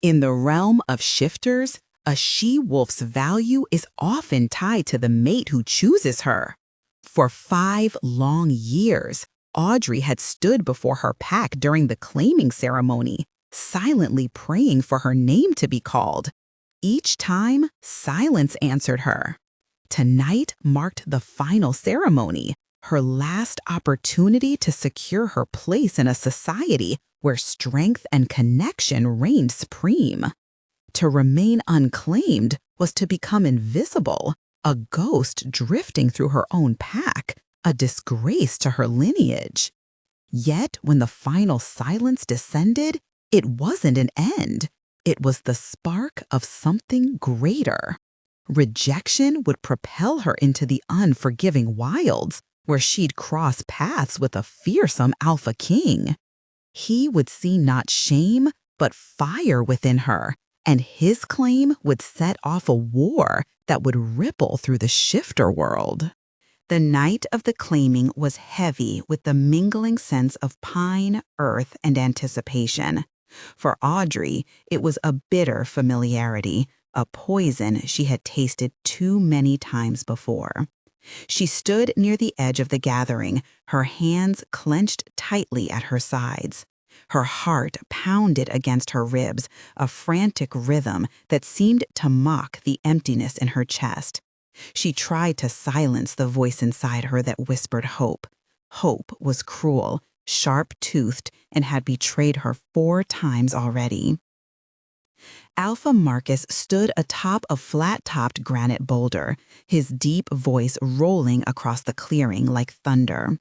In the realm of shifters, a she-wolf's value is often tied to the mate who chooses her. For 5 long years, Audrey had stood before her pack during the claiming ceremony, silently praying for her name to be called. Each time, silence answered her. Tonight marked the final ceremony, her last opportunity to secure her place in a society where strength and connection reigned supreme. To remain unclaimed was to become invisible, a ghost drifting through her own pack, a disgrace to her lineage. Yet when the final silence descended, it wasn't an end. It was the spark of something greater. Rejection would propel her into the unforgiving wilds, where she'd cross paths with a fearsome alpha king. He would see not shame, but fire within her, and his claim would set off a war that would ripple through the shifter world. The night of the claiming was heavy with the mingling sense of pine, earth, and anticipation. For Audrey, it was a bitter familiarity, a poison she had tasted too many times before. She stood near the edge of the gathering, her hands clenched tightly at her sides. Her heart pounded against her ribs, a frantic rhythm that seemed to mock the emptiness in her chest. She tried to silence the voice inside her that whispered hope. Hope was cruel, sharp-toothed, and had betrayed her 4 times already. Alpha Marcus stood atop a flat-topped granite boulder, his deep voice rolling across the clearing like thunder.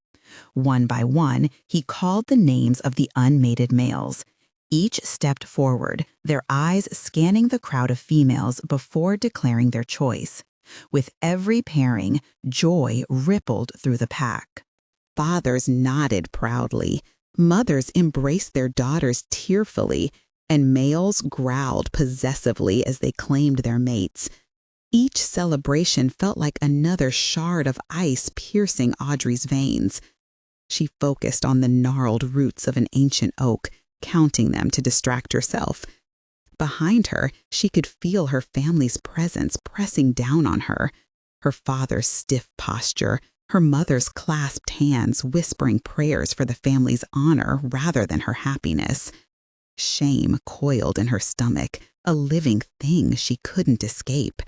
One by one, he called the names of the unmated males. Each stepped forward, their eyes scanning the crowd of females before declaring their choice. With every pairing, joy rippled through the pack. Fathers nodded proudly, mothers embraced their daughters tearfully, and males growled possessively as they claimed their mates. Each celebration felt like another shard of ice piercing Audrey's veins. She focused on the gnarled roots of an ancient oak, counting them to distract herself. Behind her, she could feel her family's presence pressing down on her. Her father's stiff posture, her mother's clasped hands whispering prayers for the family's honor rather than her happiness. Shame coiled in her stomach, a living thing she couldn't escape.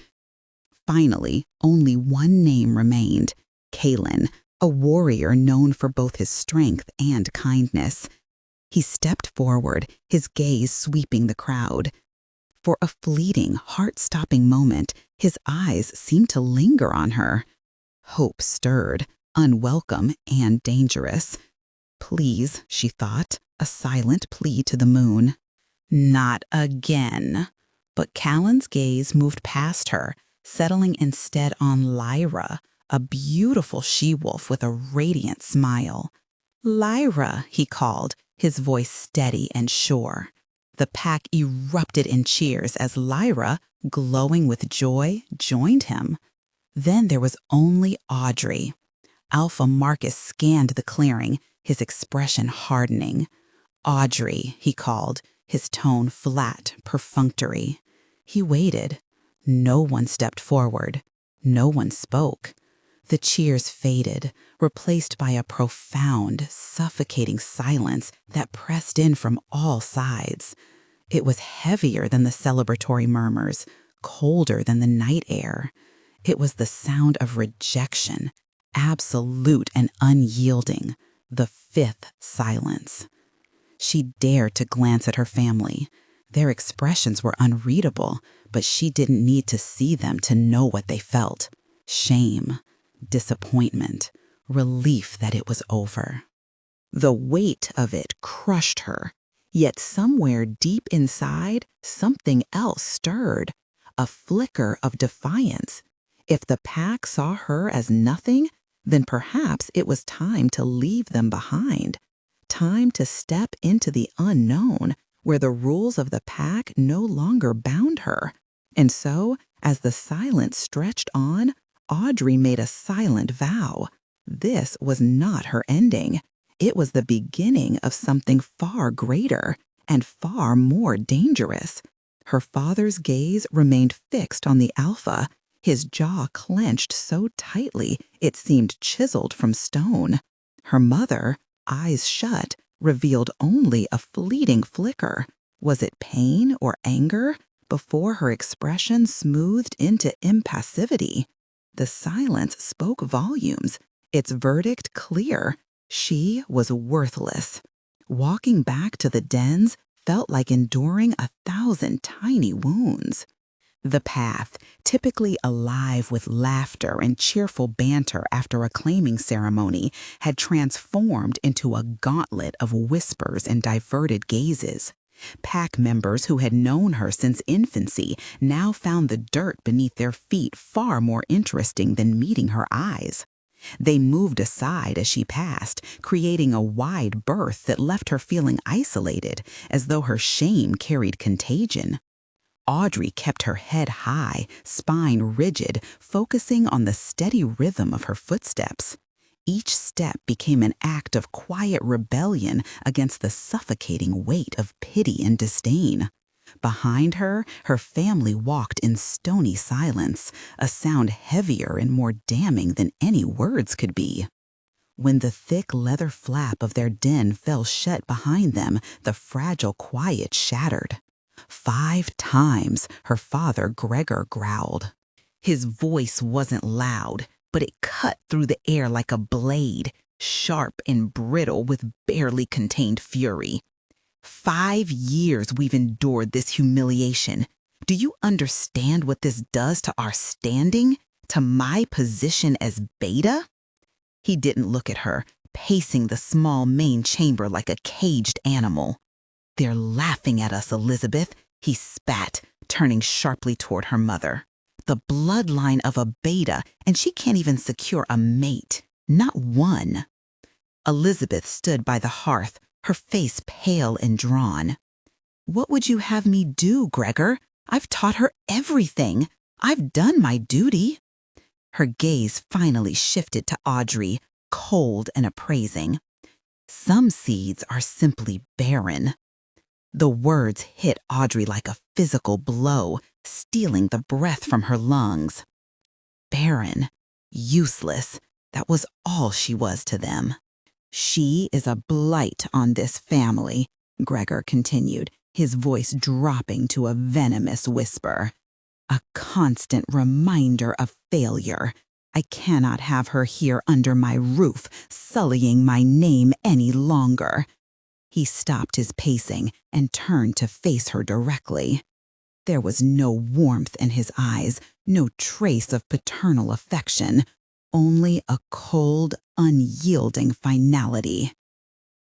Finally, only one name remained, Kalen, a warrior known for both his strength and kindness. He stepped forward, his gaze sweeping the crowd. For a fleeting, heart-stopping moment, his eyes seemed to linger on her. Hope stirred, unwelcome and dangerous. Please, she thought, a silent plea to the moon. Not again. But Callan's gaze moved past her, settling instead on Lyra, a beautiful she-wolf with a radiant smile. Lyra, he called, his voice steady and sure. The pack erupted in cheers as Lyra, glowing with joy, joined him. Then there was only Audrey. Alpha Marcus scanned the clearing, his expression hardening. Audrey, he called, his tone flat, perfunctory. He waited. No one stepped forward. No one spoke. The cheers faded, replaced by a profound, suffocating silence that pressed in from all sides. It was heavier than the celebratory murmurs, colder than the night air. It was the sound of rejection, absolute and unyielding, the 5th silence. She dared to glance at her family. Their expressions were unreadable, but she didn't need to see them to know what they felt. Shame, disappointment, relief that it was over. The weight of it crushed her, yet somewhere deep inside, something else stirred, a flicker of defiance. If the pack saw her as nothing, then perhaps it was time to leave them behind, time to step into the unknown, where the rules of the pack no longer bound her. And so, as the silence stretched on, Audrey made a silent vow. This was not her ending. It was the beginning of something far greater and far more dangerous. Her father's gaze remained fixed on the alpha, his jaw clenched so tightly it seemed chiseled from stone. Her mother, eyes shut, revealed only a fleeting flicker. Was it pain or anger? Before her expression smoothed into impassivity. The silence spoke volumes, its verdict clear. She was worthless. Walking back to the dens felt like enduring 1,000 tiny wounds. The path, typically alive with laughter and cheerful banter after a claiming ceremony, had transformed into a gauntlet of whispers and diverted gazes. Pack members who had known her since infancy now found the dirt beneath their feet far more interesting than meeting her eyes. They moved aside as she passed, creating a wide berth that left her feeling isolated, as though her shame carried contagion. Audrey kept her head high, spine rigid, focusing on the steady rhythm of her footsteps. Each step became an act of quiet rebellion against the suffocating weight of pity and disdain. Behind her, her family walked in stony silence, a sound heavier and more damning than any words could be. When the thick leather flap of their den fell shut behind them, the fragile quiet shattered. 5 times her father Gregor growled. His voice wasn't loud, but it cut through the air like a blade, sharp and brittle with barely contained fury. 5 years we've endured this humiliation. Do you understand what this does to our standing, to my position as beta? He didn't look at her, pacing the small main chamber like a caged animal. They're laughing at us, Elizabeth, he spat, turning sharply toward her mother. The bloodline of a beta, and she can't even secure a mate. Not one. Elizabeth stood by the hearth, her face pale and drawn. What would you have me do, Gregor? I've taught her everything. I've done my duty. Her gaze finally shifted to Audrey, cold and appraising. Some seeds are simply barren. The words hit Audrey like a physical blow, stealing the breath from her lungs. Barren, useless, that was all she was to them. She is a blight on this family, Gregor continued, his voice dropping to a venomous whisper. A constant reminder of failure. I cannot have her here under my roof, sullying my name any longer. He stopped his pacing and turned to face her directly. There was no warmth in his eyes, no trace of paternal affection, only a cold, unyielding finality.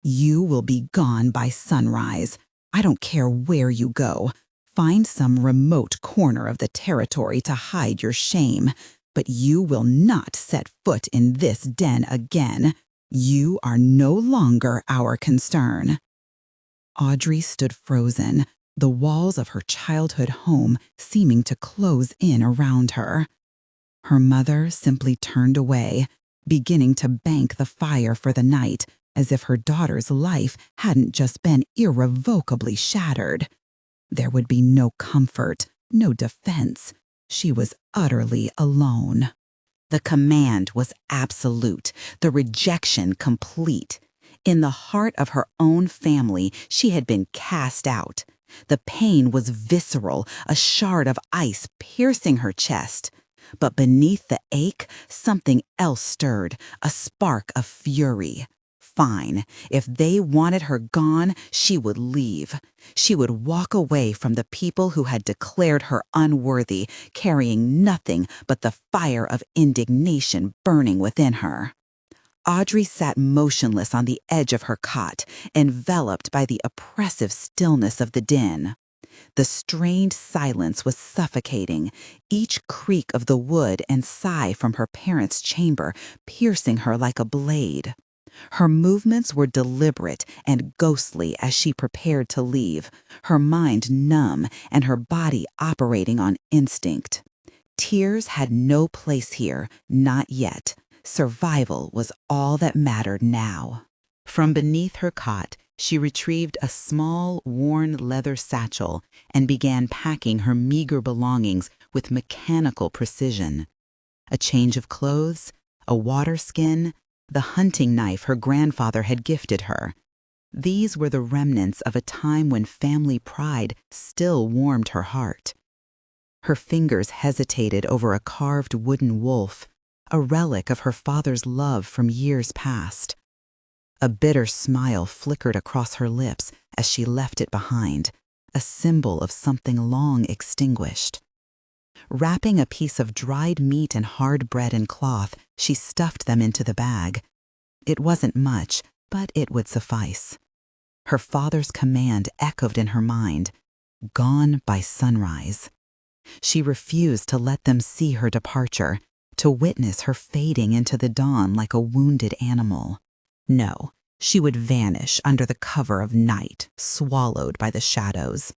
You will be gone by sunrise. I don't care where you go. Find some remote corner of the territory to hide your shame, but you will not set foot in this den again. You are no longer our concern. Audrey stood frozen, the walls of her childhood home seeming to close in around her. Her mother simply turned away, beginning to bank the fire for the night, as if her daughter's life hadn't just been irrevocably shattered. There would be no comfort, no defense. She was utterly alone. The command was absolute, the rejection complete. In the heart of her own family, she had been cast out. The pain was visceral, a shard of ice piercing her chest. But beneath the ache, something else stirred, a spark of fury. Fine. If they wanted her gone, she would leave. She would walk away from the people who had declared her unworthy, carrying nothing but the fire of indignation burning within her. Audrey sat motionless on the edge of her cot, enveloped by the oppressive stillness of the den. The strained silence was suffocating, each creak of the wood and sigh from her parents' chamber piercing her like a blade. Her movements were deliberate and ghostly as she prepared to leave, her mind numb and her body operating on instinct. Tears had no place here, not yet. Survival was all that mattered now. From beneath her cot, She retrieved a small, worn leather satchel and began packing her meager belongings with mechanical precision. A change of clothes, a water skin, the hunting knife her grandfather had gifted her. These were the remnants of a time when family pride still warmed her heart. Her fingers hesitated over a carved wooden wolf, a relic of her father's love from years past. A bitter smile flickered across her lips as she left it behind, a symbol of something long extinguished. Wrapping a piece of dried meat and hard bread in cloth, she stuffed them into the bag. It wasn't much, but it would suffice. Her father's command echoed in her mind, "Gone by sunrise." She refused to let them see her departure, to witness her fading into the dawn like a wounded animal. No, she would vanish under the cover of night, swallowed by the shadows.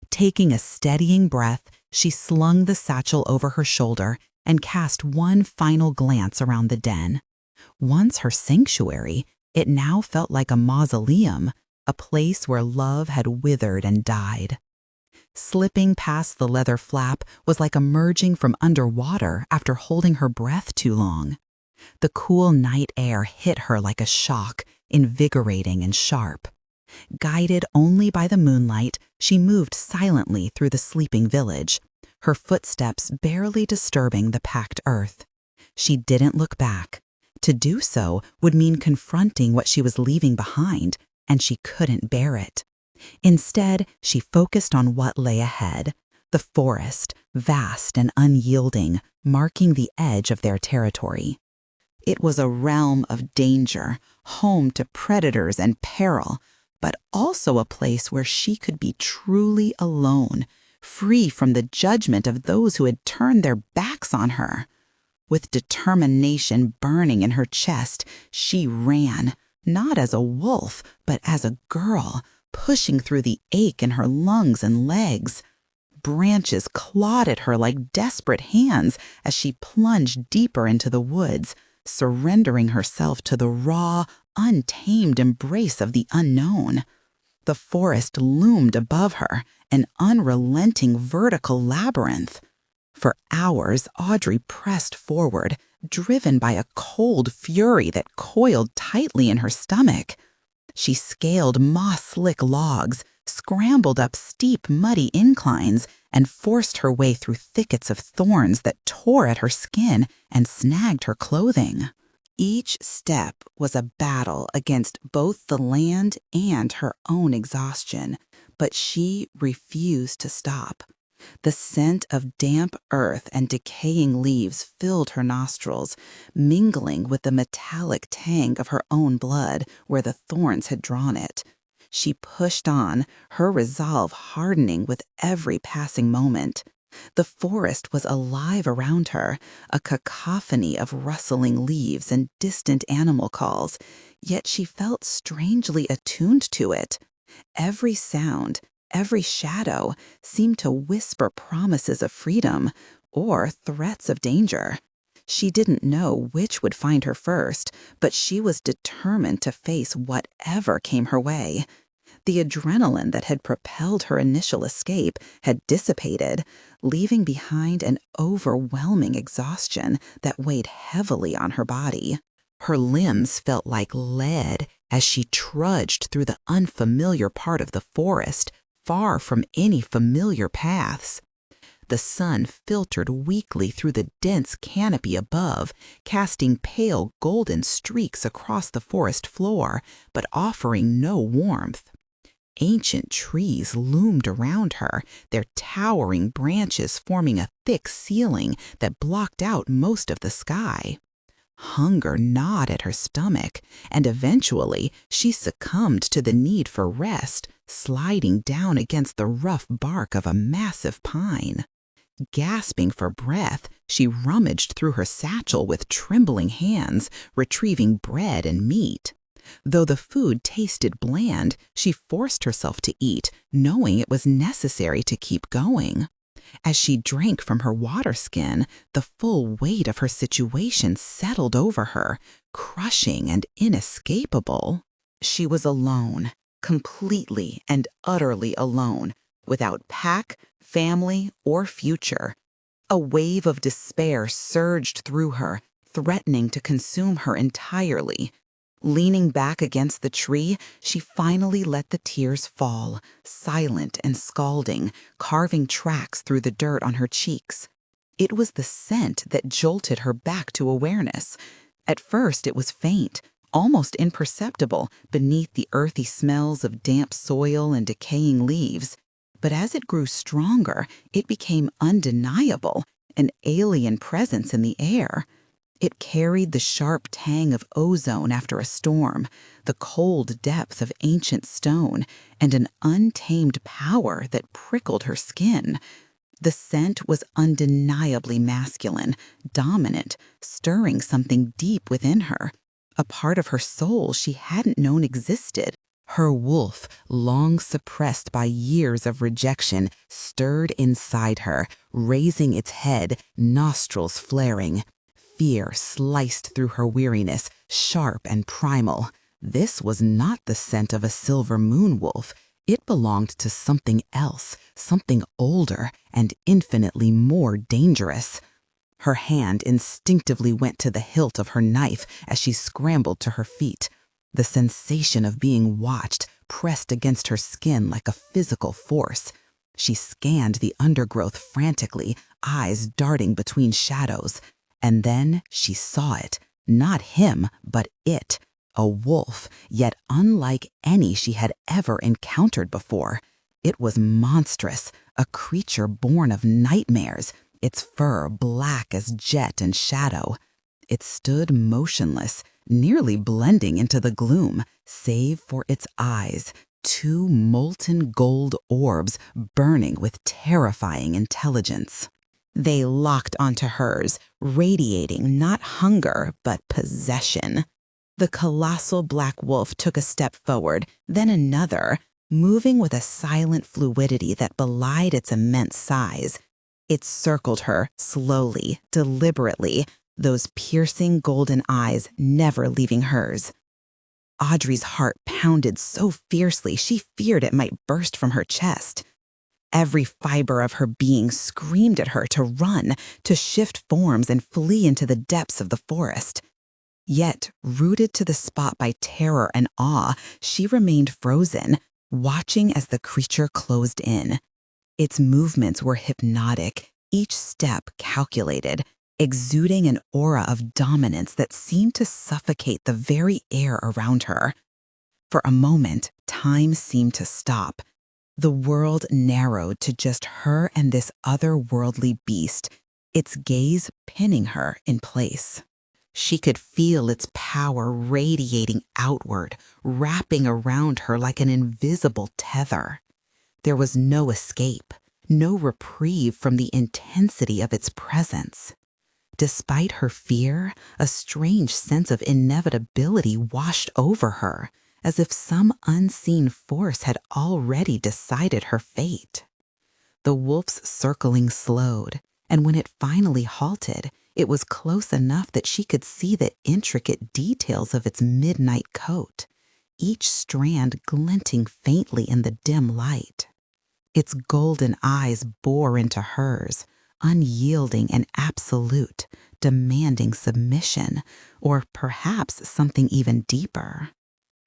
Taking a steadying breath, she slung the satchel over her shoulder and cast one final glance around the den. Once her sanctuary, it now felt like a mausoleum, a place where love had withered and died. Slipping past the leather flap was like emerging from underwater after holding her breath too long. The cool night air hit her like a shock, invigorating and sharp. Guided only by the moonlight, she moved silently through the sleeping village, her footsteps barely disturbing the packed earth. She didn't look back. To do so would mean confronting what she was leaving behind, and she couldn't bear it. Instead, she focused on what lay ahead, the forest, vast and unyielding, marking the edge of their territory. It was a realm of danger, home to predators and peril, but also a place where she could be truly alone, free from the judgment of those who had turned their backs on her. With determination burning in her chest, she ran, not as a wolf, but as a girl, pushing through the ache in her lungs and legs. Branches clawed at her like desperate hands as she plunged deeper into the woods, surrendering herself to the raw, untamed embrace of the unknown. The forest loomed above her, an unrelenting vertical labyrinth. For hours, Audrey pressed forward, driven by a cold fury that coiled tightly in her stomach. She scaled moss-slick logs, scrambled up steep, muddy inclines, and forced her way through thickets of thorns that tore at her skin and snagged her clothing. Each step was a battle against both the land and her own exhaustion, but she refused to stop. The scent of damp earth and decaying leaves filled her nostrils, mingling with the metallic tang of her own blood where the thorns had drawn it. She pushed on, her resolve hardening with every passing moment. The forest was alive around her, a cacophony of rustling leaves and distant animal calls, yet she felt strangely attuned to it. Every sound, every shadow seemed to whisper promises of freedom or threats of danger. She didn't know which would find her first, but she was determined to face whatever came her way. The adrenaline that had propelled her initial escape had dissipated, leaving behind an overwhelming exhaustion that weighed heavily on her body. Her limbs felt like lead as she trudged through the unfamiliar part of the forest, far from any familiar paths. The sun filtered weakly through the dense canopy above, casting pale golden streaks across the forest floor, but offering no warmth. Ancient trees loomed around her, their towering branches forming a thick ceiling that blocked out most of the sky. Hunger gnawed at her stomach, and eventually she succumbed to the need for rest, sliding down against the rough bark of a massive pine. Gasping for breath, she rummaged through her satchel with trembling hands, retrieving bread and meat. Though the food tasted bland, she forced herself to eat, knowing it was necessary to keep going. As she drank from her water skin, the full weight of her situation settled over her, crushing and inescapable. She was alone, completely and utterly alone, without pack, family, or future. A wave of despair surged through her, threatening to consume her entirely. Leaning back against the tree, she finally let the tears fall, silent and scalding, carving tracks through the dirt on her cheeks. It was the scent that jolted her back to awareness. At first, it was faint, almost imperceptible beneath the earthy smells of damp soil and decaying leaves. But as it grew stronger, it became undeniable, an alien presence in the air. It carried the sharp tang of ozone after a storm, the cold depth of ancient stone, and an untamed power that prickled her skin. The scent was undeniably masculine, dominant, stirring something deep within her, a part of her soul she hadn't known existed. Her wolf, long suppressed by years of rejection, stirred inside her, raising its head, nostrils flaring. Fear sliced through her weariness, sharp and primal. This was not the scent of a silver moon wolf. It belonged to something else, something older and infinitely more dangerous. Her hand instinctively went to the hilt of her knife as she scrambled to her feet. The sensation of being watched pressed against her skin like a physical force. She scanned the undergrowth frantically, eyes darting between shadows. And then she saw it, not him, but it, a wolf, yet unlike any she had ever encountered before. It was monstrous, a creature born of nightmares, its fur black as jet and shadow. It stood motionless, nearly blending into the gloom, save for its eyes, two molten gold orbs burning with terrifying intelligence. They locked onto hers, radiating not hunger, but possession. The colossal black wolf took a step forward, then another, moving with a silent fluidity that belied its immense size. It circled her, slowly, deliberately, those piercing golden eyes never leaving hers. Audrey's heart pounded so fiercely she feared it might burst from her chest. Every fiber of her being screamed at her to run, to shift forms and flee into the depths of the forest. Yet, rooted to the spot by terror and awe, she remained frozen, watching as the creature closed in. Its movements were hypnotic, each step calculated, exuding an aura of dominance that seemed to suffocate the very air around her. For a moment, time seemed to stop. The world narrowed to just her and this otherworldly beast, its gaze pinning her in place. She could feel its power radiating outward, wrapping around her like an invisible tether. There was no escape, no reprieve from the intensity of its presence. Despite her fear, a strange sense of inevitability washed over her, as if some unseen force had already decided her fate. The wolf's circling slowed, and when it finally halted, it was close enough that she could see the intricate details of its midnight coat, each strand glinting faintly in the dim light. Its golden eyes bore into hers, unyielding and absolute, demanding submission, or perhaps something even deeper.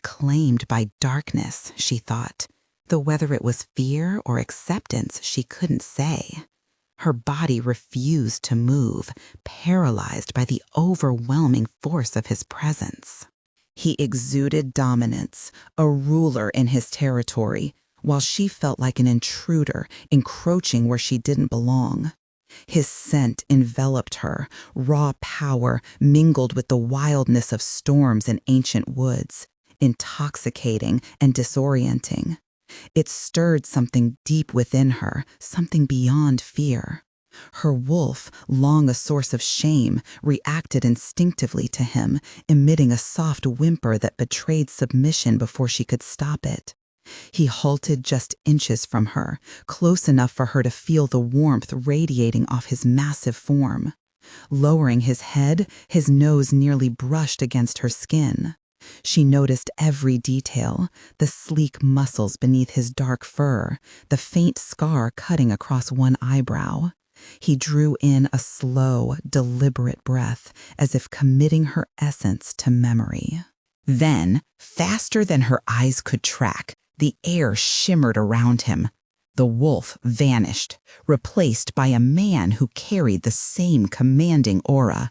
Claimed by darkness, she thought, though whether it was fear or acceptance she couldn't say. Her body refused to move, paralyzed by the overwhelming force of his presence. He exuded dominance, a ruler in his territory, while she felt like an intruder encroaching where she didn't belong. His scent enveloped her, raw power mingled with the wildness of storms and ancient woods, intoxicating and disorienting. It stirred something deep within her, something beyond fear. Her wolf, long a source of shame, reacted instinctively to him, emitting a soft whimper that betrayed submission before she could stop it. He halted just inches from her, close enough for her to feel the warmth radiating off his massive form. Lowering his head, his nose nearly brushed against her skin. She noticed every detail, the sleek muscles beneath his dark fur, the faint scar cutting across one eyebrow. He drew in a slow, deliberate breath, as if committing her essence to memory. Then, faster than her eyes could track, the air shimmered around him. The wolf vanished, replaced by a man who carried the same commanding aura.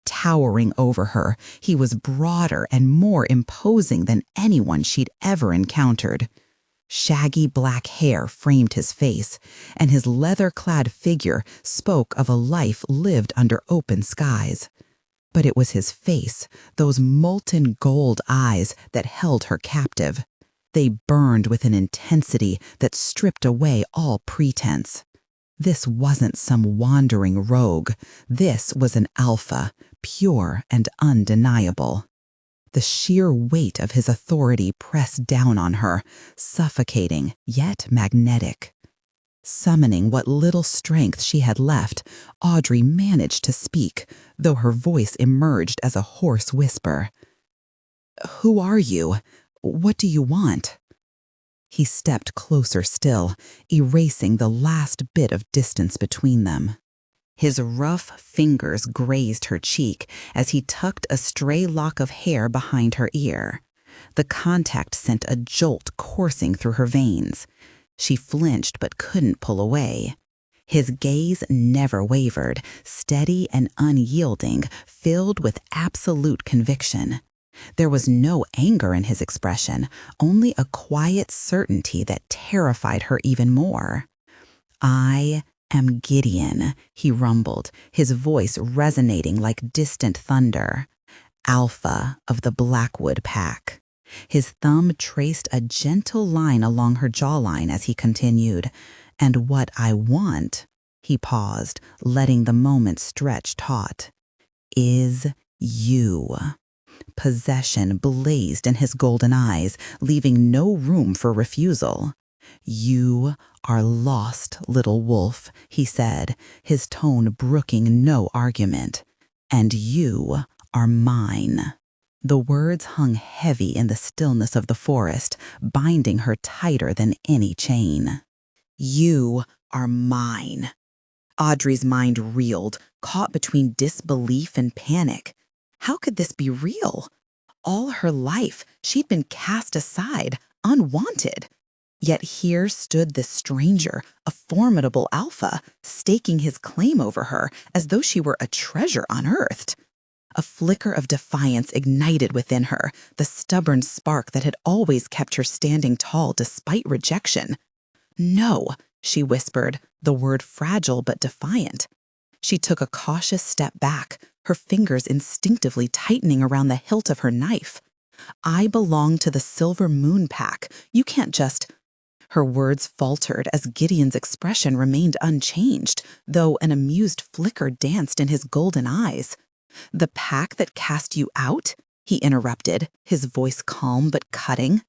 Towering over her, he was broader and more imposing than anyone she'd ever encountered. Shaggy black hair framed his face, and his leather-clad figure spoke of a life lived under open skies. But it was his face, those molten gold eyes, that held her captive. They burned with an intensity that stripped away all pretense. This wasn't some wandering rogue. This was an alpha, pure and undeniable. The sheer weight of his authority pressed down on her, suffocating yet magnetic. Summoning what little strength she had left, Audrey managed to speak, though her voice emerged as a hoarse whisper. "Who are you? What do you want?" He stepped closer still, erasing the last bit of distance between them. His rough fingers grazed her cheek as he tucked a stray lock of hair behind her ear. The contact sent a jolt coursing through her veins. She flinched but couldn't pull away. His gaze never wavered, steady and unyielding, filled with absolute conviction. There was no anger in his expression, only a quiet certainty that terrified her even more. "I am Gideon," he rumbled, his voice resonating like distant thunder. "Alpha of the Blackwood Pack." His thumb traced a gentle line along her jawline as he continued. "And what I want," he paused, letting the moment stretch taut, "is you." Possession blazed in his golden eyes, leaving no room for refusal. "You are lost, little wolf," he said, his tone brooking no argument. "And you are mine." The words hung heavy in the stillness of the forest, binding her tighter than any chain. "You are mine." Audrey's mind reeled, caught between disbelief and panic. How could this be real? All her life, she'd been cast aside, unwanted. Yet here stood this stranger, a formidable alpha, staking his claim over her as though she were a treasure unearthed. A flicker of defiance ignited within her, the stubborn spark that had always kept her standing tall despite rejection. "No," she whispered, the word fragile but defiant. She took a cautious step back, her fingers instinctively tightening around the hilt of her knife. "I belong to the Silver Moon Pack. You can't just—" Her words faltered as Gideon's expression remained unchanged, though an amused flicker danced in his golden eyes. "The pack that cast you out?" he interrupted, his voice calm but cutting.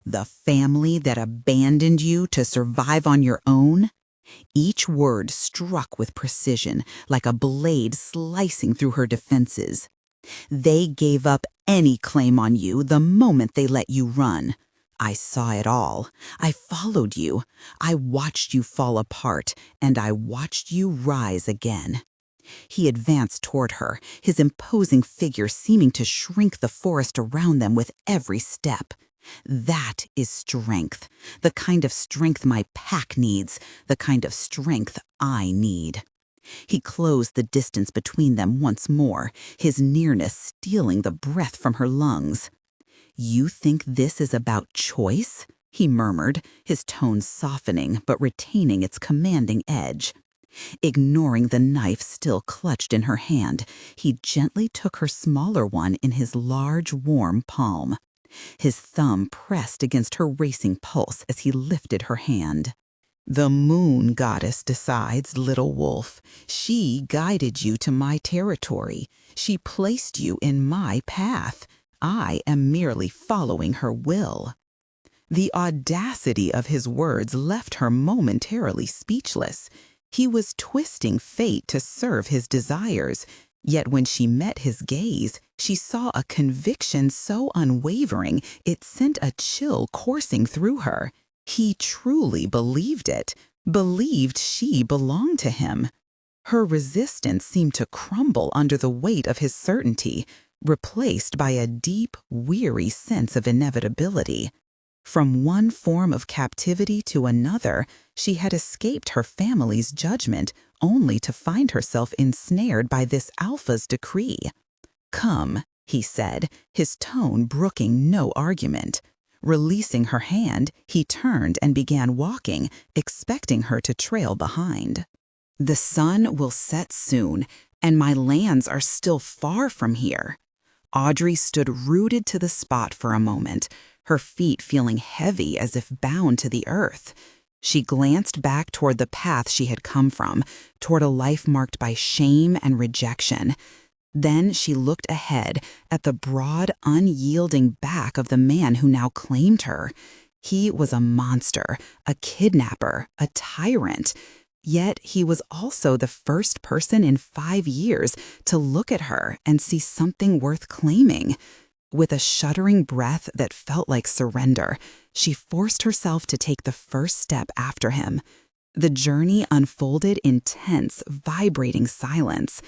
"The family that abandoned you to survive on your own?" Each word struck with precision, like a blade slicing through her defenses. "They gave up any claim on you the moment they let you run. I saw it all. I followed you. I watched you fall apart, and I watched you rise again." He advanced toward her, his imposing figure seeming to shrink the forest around them with every step. "That is strength, the kind of strength my pack needs, the kind of strength I need." He closed the distance between them once more, his nearness stealing the breath from her lungs. "You think this is about choice?" he murmured, his tone softening but retaining its commanding edge. Ignoring the knife still clutched in her hand, he gently took her smaller one in his large, warm palm. His thumb pressed against her racing pulse as he lifted her hand. "The moon goddess decides, little wolf. She guided you to my territory. She placed you in my path. I am merely following her will." The audacity of his words left her momentarily speechless. He was twisting fate to serve his desires. Yet when she met his gaze, she saw a conviction so unwavering it sent a chill coursing through her. He truly believed it, believed she belonged to him. Her resistance seemed to crumble under the weight of his certainty, replaced by a deep, weary sense of inevitability. From one form of captivity to another, she had escaped her family's judgment, only to find herself ensnared by this alpha's decree. "Come," he said, his tone brooking no argument. Releasing her hand, he turned and began walking, expecting her to trail behind. "The sun will set soon, and my lands are still far from here." Audrey stood rooted to the spot for a moment, her feet feeling heavy as if bound to the earth. She glanced back toward the path she had come from, toward a life marked by shame and rejection. Then she looked ahead at the broad, unyielding back of the man who now claimed her. He was a monster, a kidnapper, a tyrant. Yet he was also the first person in 5 years to look at her and see something worth claiming. With a shuddering breath that felt like surrender, she forced herself to take the first step after him. The journey unfolded in tense, vibrating silence.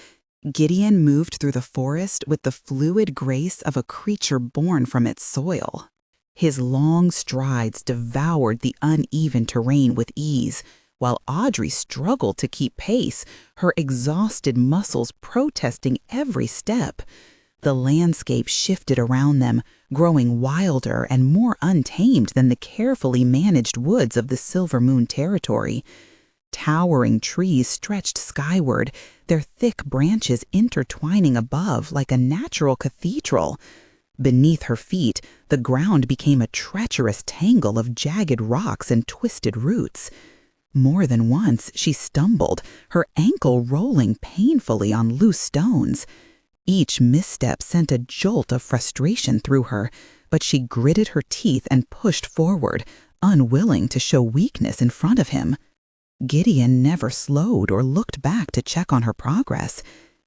Gideon moved through the forest with the fluid grace of a creature born from its soil. His long strides devoured the uneven terrain with ease, while Audrey struggled to keep pace, her exhausted muscles protesting every step. The landscape shifted around them, growing wilder and more untamed than the carefully managed woods of the Silver Moon territory. Towering trees stretched skyward, their thick branches intertwining above like a natural cathedral. Beneath her feet, the ground became a treacherous tangle of jagged rocks and twisted roots. More than once, she stumbled, her ankle rolling painfully on loose stones. Each misstep sent a jolt of frustration through her, but she gritted her teeth and pushed forward, unwilling to show weakness in front of him. Gideon never slowed or looked back to check on her progress.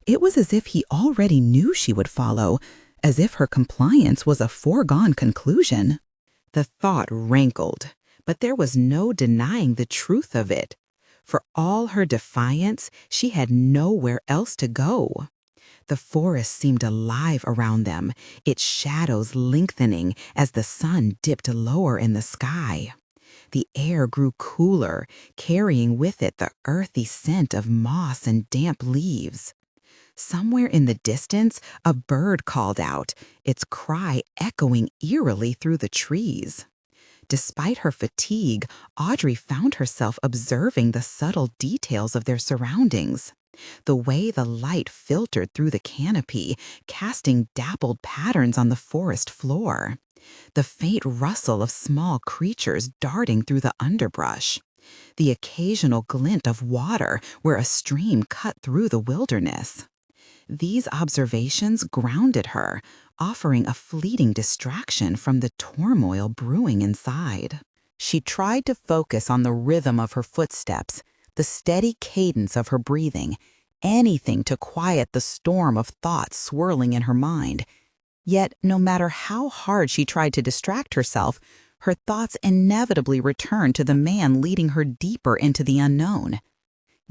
It was as if he already knew she would follow, as if her compliance was a foregone conclusion. The thought rankled, but there was no denying the truth of it. For all her defiance, she had nowhere else to go. The forest seemed alive around them, its shadows lengthening as the sun dipped lower in the sky. The air grew cooler, carrying with it the earthy scent of moss and damp leaves. Somewhere in the distance, a bird called out, its cry echoing eerily through the trees. Despite her fatigue, Audrey found herself observing the subtle details of their surroundings. The way the light filtered through the canopy, casting dappled patterns on the forest floor. The faint rustle of small creatures darting through the underbrush. The occasional glint of water where a stream cut through the wilderness. These observations grounded her, offering a fleeting distraction from the turmoil brewing inside. She tried to focus on the rhythm of her footsteps, the steady cadence of her breathing, anything to quiet the storm of thoughts swirling in her mind. Yet, no matter how hard she tried to distract herself, her thoughts inevitably returned to the man leading her deeper into the unknown.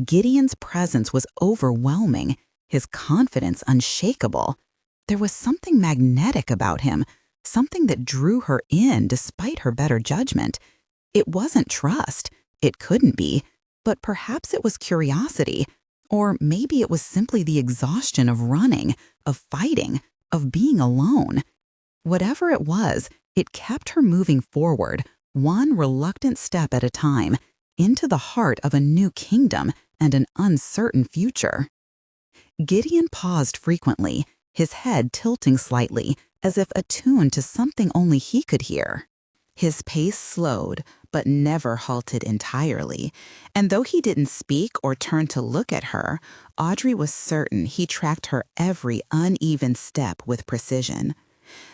Gideon's presence was overwhelming, his confidence unshakable. There was something magnetic about him, something that drew her in despite her better judgment. It wasn't trust, it couldn't be, but perhaps it was curiosity, or maybe it was simply the exhaustion of running, of fighting, of being alone. Whatever it was, it kept her moving forward, one reluctant step at a time, into the heart of a new kingdom and an uncertain future. Gideon paused frequently, his head tilting slightly, as if attuned to something only he could hear. His pace slowed, but never halted entirely, and though he didn't speak or turn to look at her, Audrey was certain he tracked her every uneven step with precision.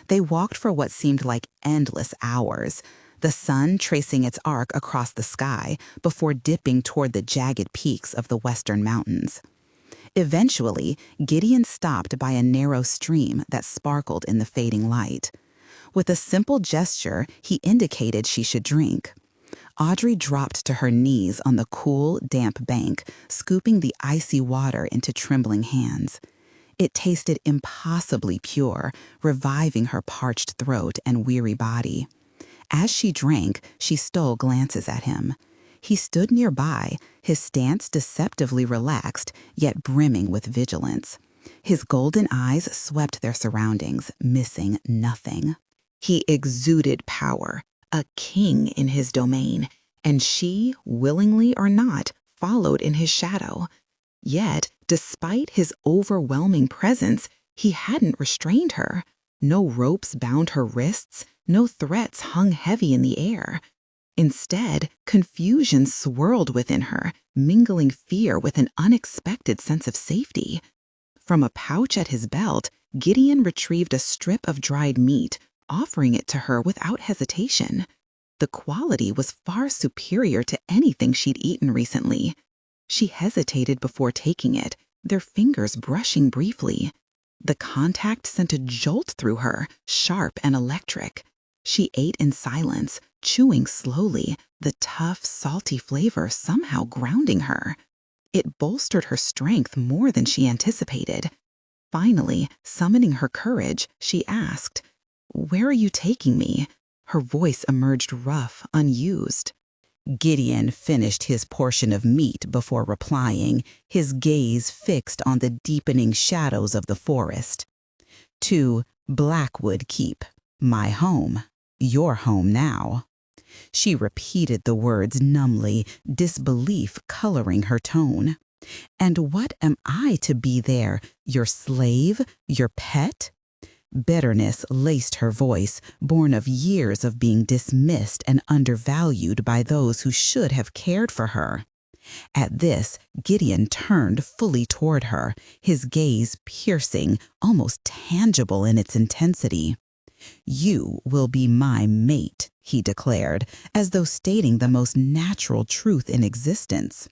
They walked for what seemed like endless hours, the sun tracing its arc across the sky before dipping toward the jagged peaks of the western mountains. Eventually, Gideon stopped by a narrow stream that sparkled in the fading light. With a simple gesture, he indicated she should drink. Audrey dropped to her knees on the cool, damp bank, scooping the icy water into trembling hands. It tasted impossibly pure, reviving her parched throat and weary body. As she drank, she stole glances at him. He stood nearby, his stance deceptively relaxed, yet brimming with vigilance. His golden eyes swept their surroundings, missing nothing. He exuded power, a king in his domain, and she, willingly or not, followed in his shadow. Yet, despite his overwhelming presence, he hadn't restrained her. No ropes bound her wrists, no threats hung heavy in the air. Instead, confusion swirled within her, mingling fear with an unexpected sense of safety. From a pouch at his belt, Gideon retrieved a strip of dried meat, offering it to her without hesitation. The quality was far superior to anything she'd eaten recently. She hesitated before taking it, their fingers brushing briefly. The contact sent a jolt through her, sharp and electric. She ate in silence, chewing slowly, the tough, salty flavor somehow grounding her. It bolstered her strength more than she anticipated. Finally, summoning her courage, she asked, "Where are you taking me?" Her voice emerged rough, unused. Gideon finished his portion of meat before replying, his gaze fixed on the deepening shadows of the forest. "To Blackwood Keep, my home, your home now." She repeated the words numbly, disbelief coloring her tone. "And what am I to be there, your slave, your pet?" Bitterness laced her voice, born of years of being dismissed and undervalued by those who should have cared for her. At this, Gideon turned fully toward her, his gaze piercing, almost tangible in its intensity. "You will be my mate," he declared, as though stating the most natural truth in existence.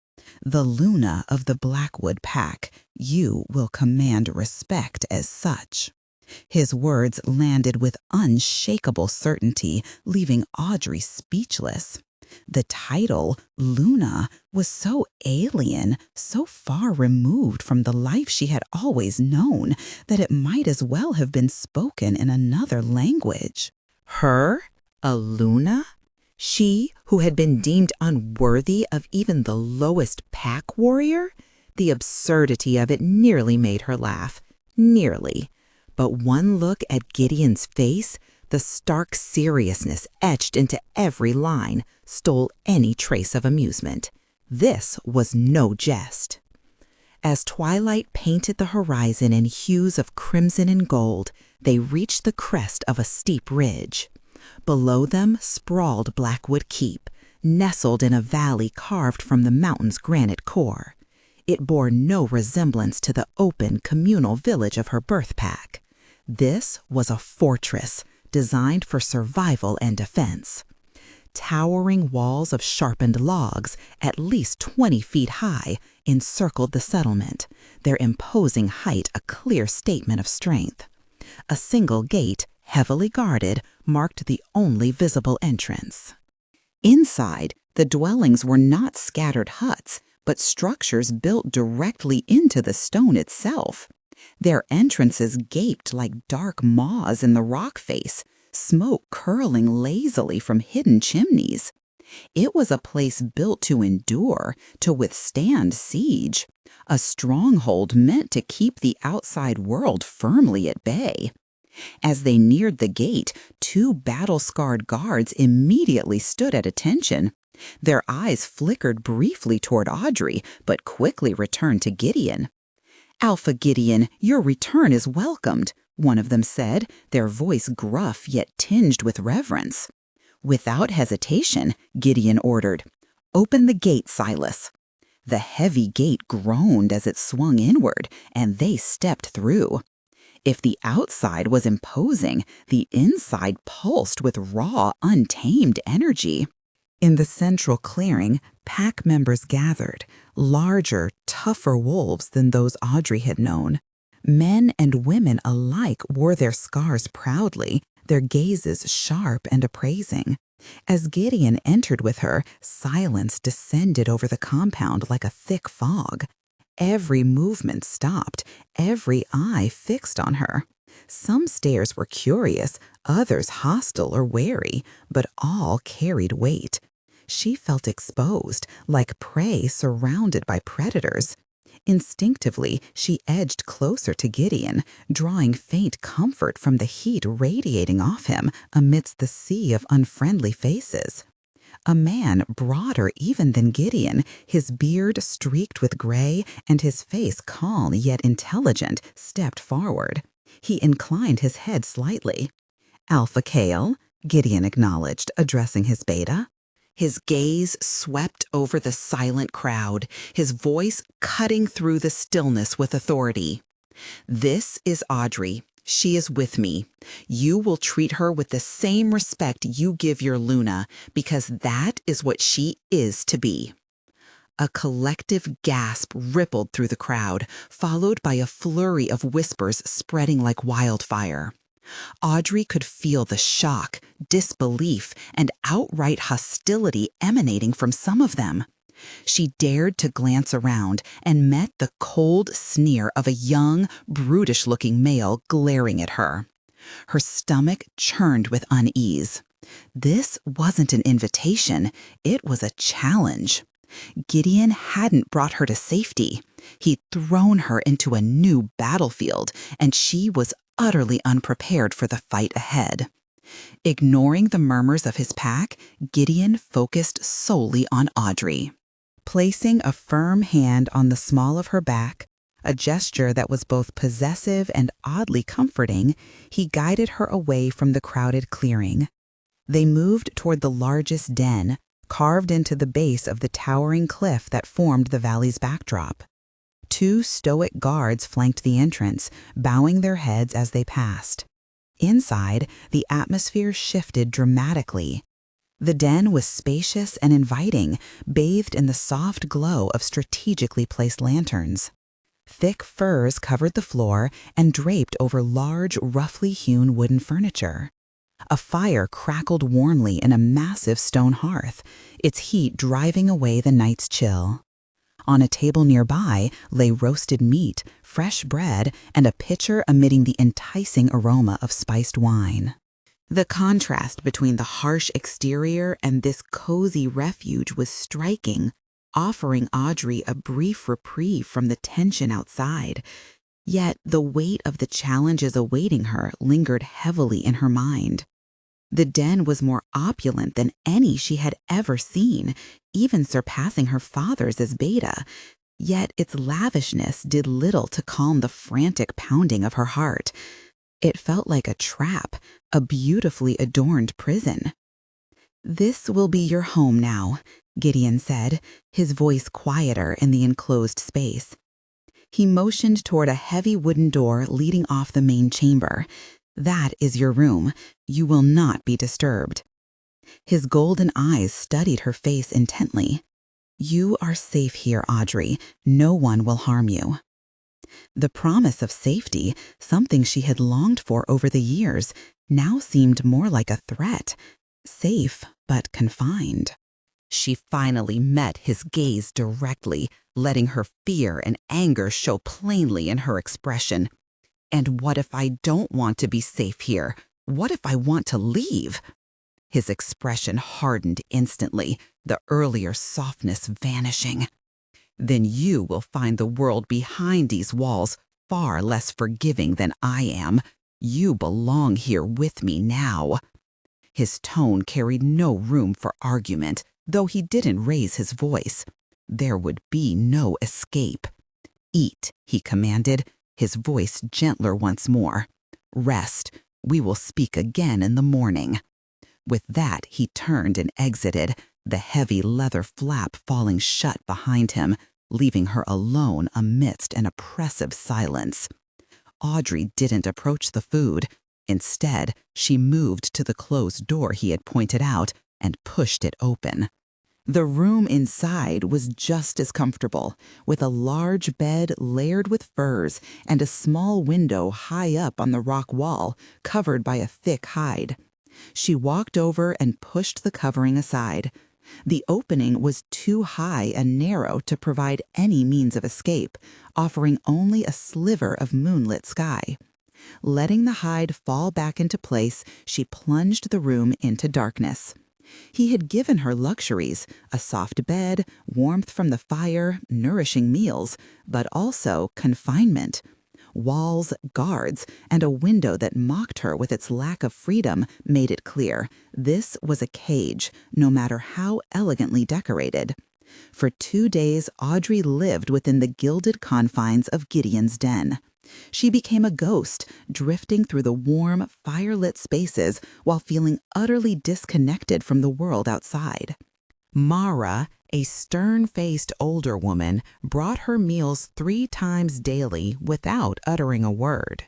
"The Luna of the Blackwood Pack, you will command respect as such." His words landed with unshakable certainty, leaving Audrey speechless. The title, Luna, was so alien, so far removed from the life she had always known, that it might as well have been spoken in another language. Her? A Luna? She who had been deemed unworthy of even the lowest pack warrior? The absurdity of it nearly made her laugh. Nearly. But one look at Gideon's face, the stark seriousness etched into every line, stole any trace of amusement. This was no jest. As twilight painted the horizon in hues of crimson and gold, they reached the crest of a steep ridge. Below them sprawled Blackwood Keep, nestled in a valley carved from the mountain's granite core. It bore no resemblance to the open, communal village of her birth pack. This was a fortress designed for survival and defense. Towering walls of sharpened logs, at least 20 feet high, encircled the settlement, their imposing height a clear statement of strength. A single gate, heavily guarded, marked the only visible entrance. Inside, the dwellings were not scattered huts, but structures built directly into the stone itself. Their entrances gaped like dark maws in the rock face, smoke curling lazily from hidden chimneys. It was a place built to endure, to withstand siege, a stronghold meant to keep the outside world firmly at bay. As they neared the gate, 2 battle-scarred guards immediately stood at attention. Their eyes flickered briefly toward Audrey, but quickly returned to Gideon. "Alpha Gideon, your return is welcomed," one of them said, their voice gruff yet tinged with reverence. Without hesitation, Gideon ordered, "Open the gate, Silas." The heavy gate groaned as it swung inward, and they stepped through. If the outside was imposing, the inside pulsed with raw, untamed energy. In the central clearing, pack members gathered, larger, tougher wolves than those Audrey had known. Men and women alike wore their scars proudly, their gazes sharp and appraising. As Gideon entered with her, silence descended over the compound like a thick fog. Every movement stopped, every eye fixed on her. Some stares were curious, others hostile or wary, but all carried weight. She felt exposed, like prey surrounded by predators. Instinctively, she edged closer to Gideon, drawing faint comfort from the heat radiating off him amidst the sea of unfriendly faces. A man broader even than Gideon, his beard streaked with gray and his face calm yet intelligent, stepped forward. He inclined his head slightly. "Alpha Kale," Gideon acknowledged, addressing his beta. His gaze swept over the silent crowd, his voice cutting through the stillness with authority. "This is Audrey. She is with me. You will treat her with the same respect you give your Luna, because that is what she is to be." A collective gasp rippled through the crowd, followed by a flurry of whispers spreading like wildfire. Audrey could feel the shock, disbelief, and outright hostility emanating from some of them. She dared to glance around and met the cold sneer of a young, brutish-looking male glaring at her. Her stomach churned with unease. This wasn't an invitation, it was a challenge. Gideon hadn't brought her to safety. He'd thrown her into a new battlefield, and she was utterly unprepared for the fight ahead. Ignoring the murmurs of his pack, Gideon focused solely on Audrey. Placing a firm hand on the small of her back, a gesture that was both possessive and oddly comforting, he guided her away from the crowded clearing. They moved toward the largest den, carved into the base of the towering cliff that formed the valley's backdrop. 2 stoic guards flanked the entrance, bowing their heads as they passed. Inside, the atmosphere shifted dramatically. The den was spacious and inviting, bathed in the soft glow of strategically placed lanterns. Thick furs covered the floor and draped over large, roughly hewn wooden furniture. A fire crackled warmly in a massive stone hearth, its heat driving away the night's chill. On a table nearby lay roasted meat, fresh bread, and a pitcher emitting the enticing aroma of spiced wine. The contrast between the harsh exterior and this cozy refuge was striking, offering Audrey a brief reprieve from the tension outside. Yet the weight of the challenges awaiting her lingered heavily in her mind. The den was more opulent than any she had ever seen, even surpassing her father's as beta. Yet its lavishness did little to calm the frantic pounding of her heart. It felt like a trap, a beautifully adorned prison. "This will be your home now," Gideon said, his voice quieter in the enclosed space. He motioned toward a heavy wooden door leading off the main chamber. "That is your room. You will not be disturbed." His golden eyes studied her face intently. "You are safe here, Audrey. No one will harm you." The promise of safety, something she had longed for over the years, now seemed more like a threat. Safe, but confined. She finally met his gaze directly, letting her fear and anger show plainly in her expression. "And what if I don't want to be safe here? What if I want to leave?" His expression hardened instantly, the earlier softness vanishing. "Then you will find the world behind these walls far less forgiving than I am. You belong here with me now." His tone carried no room for argument, though he didn't raise his voice. There would be no escape. "Eat," he commanded, his voice gentler once more. "Rest. We will speak again in the morning." With that, he turned and exited, the heavy leather flap falling shut behind him, leaving her alone amidst an oppressive silence. Audrey didn't approach the food. Instead, she moved to the closed door he had pointed out and pushed it open. The room inside was just as comfortable, with a large bed layered with furs and a small window high up on the rock wall, covered by a thick hide. She walked over and pushed the covering aside. The opening was too high and narrow to provide any means of escape, offering only a sliver of moonlit sky. Letting the hide fall back into place, she plunged the room into darkness. He had given her luxuries, a soft bed, warmth from the fire, nourishing meals, but also confinement. Walls, guards, and a window that mocked her with its lack of freedom made it clear this was a cage, no matter how elegantly decorated. For 2 days, Audrey lived within the gilded confines of Gideon's den. She became a ghost, drifting through the warm, fire-lit spaces while feeling utterly disconnected from the world outside. Mara, a stern-faced older woman, brought her meals 3 times daily without uttering a word.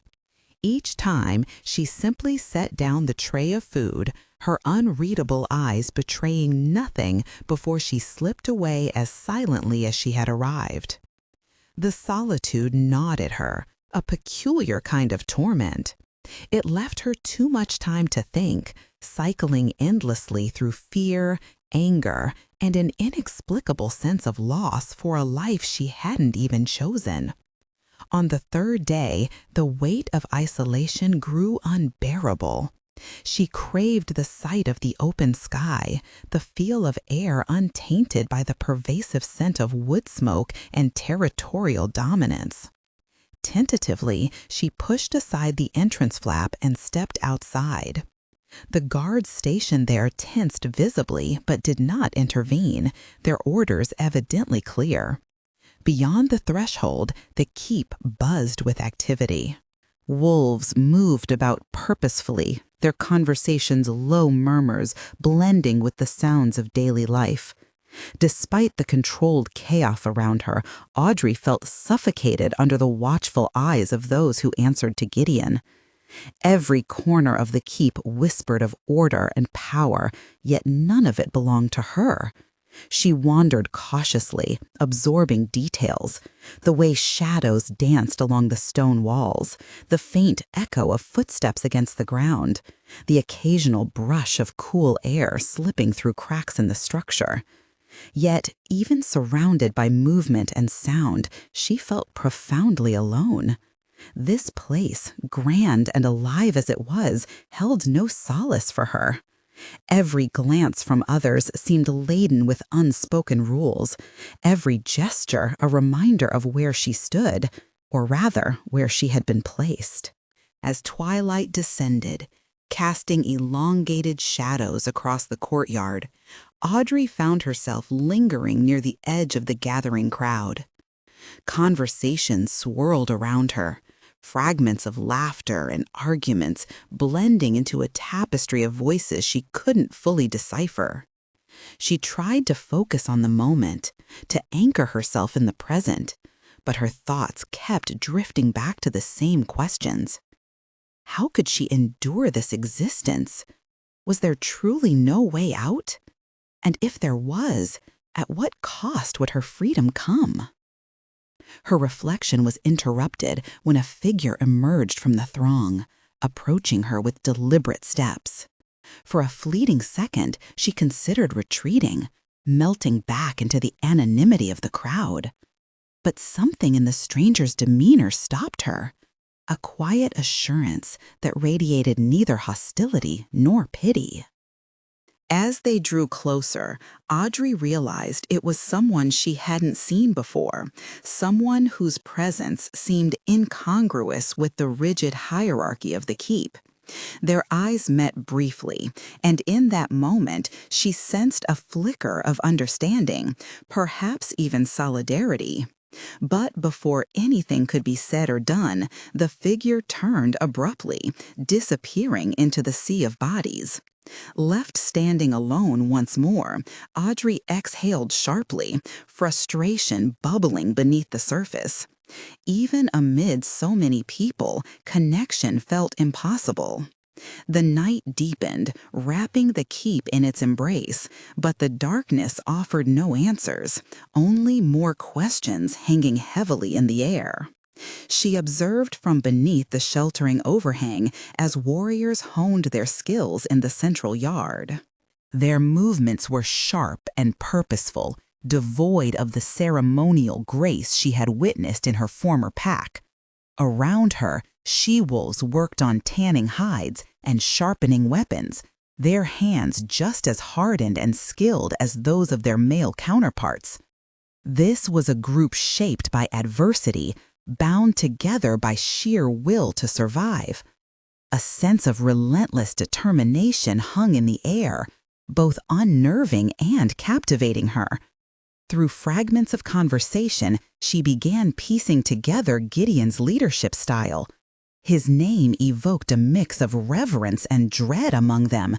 Each time, she simply set down the tray of food, her unreadable eyes betraying nothing before she slipped away as silently as she had arrived. The solitude gnawed at her, a peculiar kind of torment. It left her too much time to think, cycling endlessly through fear, anger, and an inexplicable sense of loss for a life she hadn't even chosen. On the 3rd day, the weight of isolation grew unbearable. She craved the sight of the open sky, the feel of air untainted by the pervasive scent of wood smoke and territorial dominance. Tentatively, she pushed aside the entrance flap and stepped outside. The guards stationed there tensed visibly but did not intervene, their orders evidently clear. Beyond the threshold, the keep buzzed with activity. Wolves moved about purposefully, their conversations low murmurs blending with the sounds of daily life. Despite the controlled chaos around her, Audrey felt suffocated under the watchful eyes of those who answered to Gideon. Every corner of the keep whispered of order and power, yet none of it belonged to her. She wandered cautiously, absorbing details, the way shadows danced along the stone walls, the faint echo of footsteps against the ground, the occasional brush of cool air slipping through cracks in the structure. Yet, even surrounded by movement and sound, she felt profoundly alone. This place, grand and alive as it was, held no solace for her. Every glance from others seemed laden with unspoken rules, every gesture a reminder of where she stood, or rather, where she had been placed. As twilight descended, casting elongated shadows across the courtyard, Audrey found herself lingering near the edge of the gathering crowd. Conversation swirled around her, fragments of laughter and arguments blending into a tapestry of voices she couldn't fully decipher. She tried to focus on the moment, to anchor herself in the present, but her thoughts kept drifting back to the same questions. How could she endure this existence? Was there truly no way out? And if there was, at what cost would her freedom come? Her reflection was interrupted when a figure emerged from the throng, approaching her with deliberate steps. For a fleeting second, she considered retreating, melting back into the anonymity of the crowd. But something in the stranger's demeanor stopped her, a quiet assurance that radiated neither hostility nor pity. As they drew closer, Audrey realized it was someone she hadn't seen before, someone whose presence seemed incongruous with the rigid hierarchy of the keep. Their eyes met briefly, and in that moment she sensed a flicker of understanding, perhaps even solidarity. But before anything could be said or done, the figure turned abruptly, disappearing into the sea of bodies. Left standing alone once more, Audrey exhaled sharply, frustration bubbling beneath the surface. Even amid so many people, connection felt impossible. The night deepened, wrapping the keep in its embrace, but the darkness offered no answers, only more questions hanging heavily in the air. She observed from beneath the sheltering overhang as warriors honed their skills in the central yard. Their movements were sharp and purposeful, devoid of the ceremonial grace she had witnessed in her former pack. Around her, she-wolves worked on tanning hides and sharpening weapons, their hands just as hardened and skilled as those of their male counterparts. This was a group shaped by adversity, bound together by sheer will to survive. A sense of relentless determination hung in the air, both unnerving and captivating her. Through fragments of conversation, she began piecing together Gideon's leadership style. His name evoked a mix of reverence and dread among them.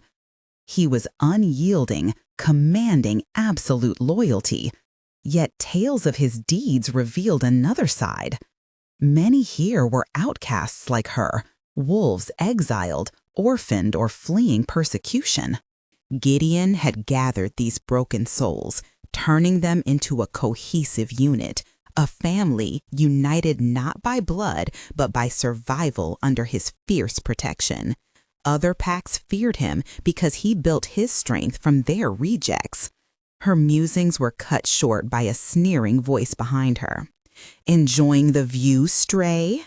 He was unyielding, commanding absolute loyalty. Yet tales of his deeds revealed another side. Many here were outcasts like her, wolves exiled, orphaned, or fleeing persecution. Gideon had gathered these broken souls, turning them into a cohesive unit, a family united not by blood but by survival under his fierce protection. Other packs feared him because he built his strength from their rejects. Her musings were cut short by a sneering voice behind her. "Enjoying the view, stray?"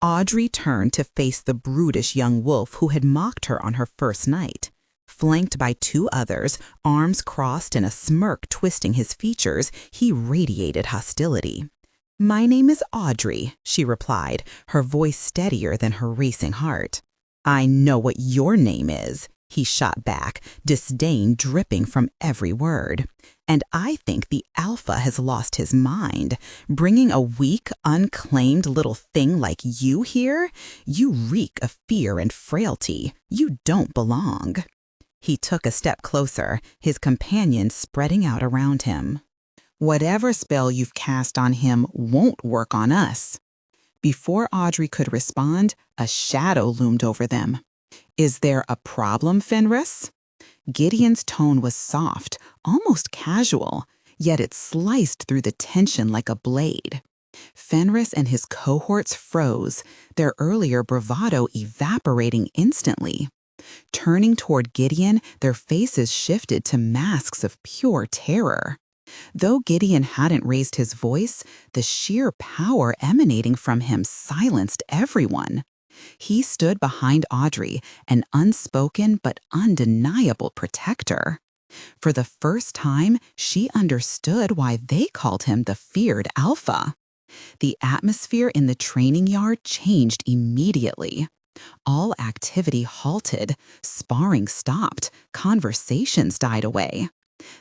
Audrey turned to face the brutish young wolf who had mocked her on her first night. Flanked by two others, arms crossed and a smirk twisting his features, he radiated hostility. "My name is Audrey," she replied, her voice steadier than her racing heart. "I know what your name is," he shot back, disdain dripping from every word. "And I think the alpha has lost his mind. Bringing a weak, unclaimed little thing like you here? You reek of fear and frailty. You don't belong." He took a step closer, his companions spreading out around him. "Whatever spell you've cast on him won't work on us." Before Audrey could respond, a shadow loomed over them. "Is there a problem, Fenris?" Gideon's tone was soft, almost casual, yet it sliced through the tension like a blade. Fenris and his cohorts froze, their earlier bravado evaporating instantly. Turning toward Gideon, their faces shifted to masks of pure terror. Though Gideon hadn't raised his voice, the sheer power emanating from him silenced everyone. He stood behind Audrey, an unspoken but undeniable protector. For the first time, she understood why they called him the feared alpha. The atmosphere in the training yard changed immediately. All activity halted, sparring stopped, conversations died away.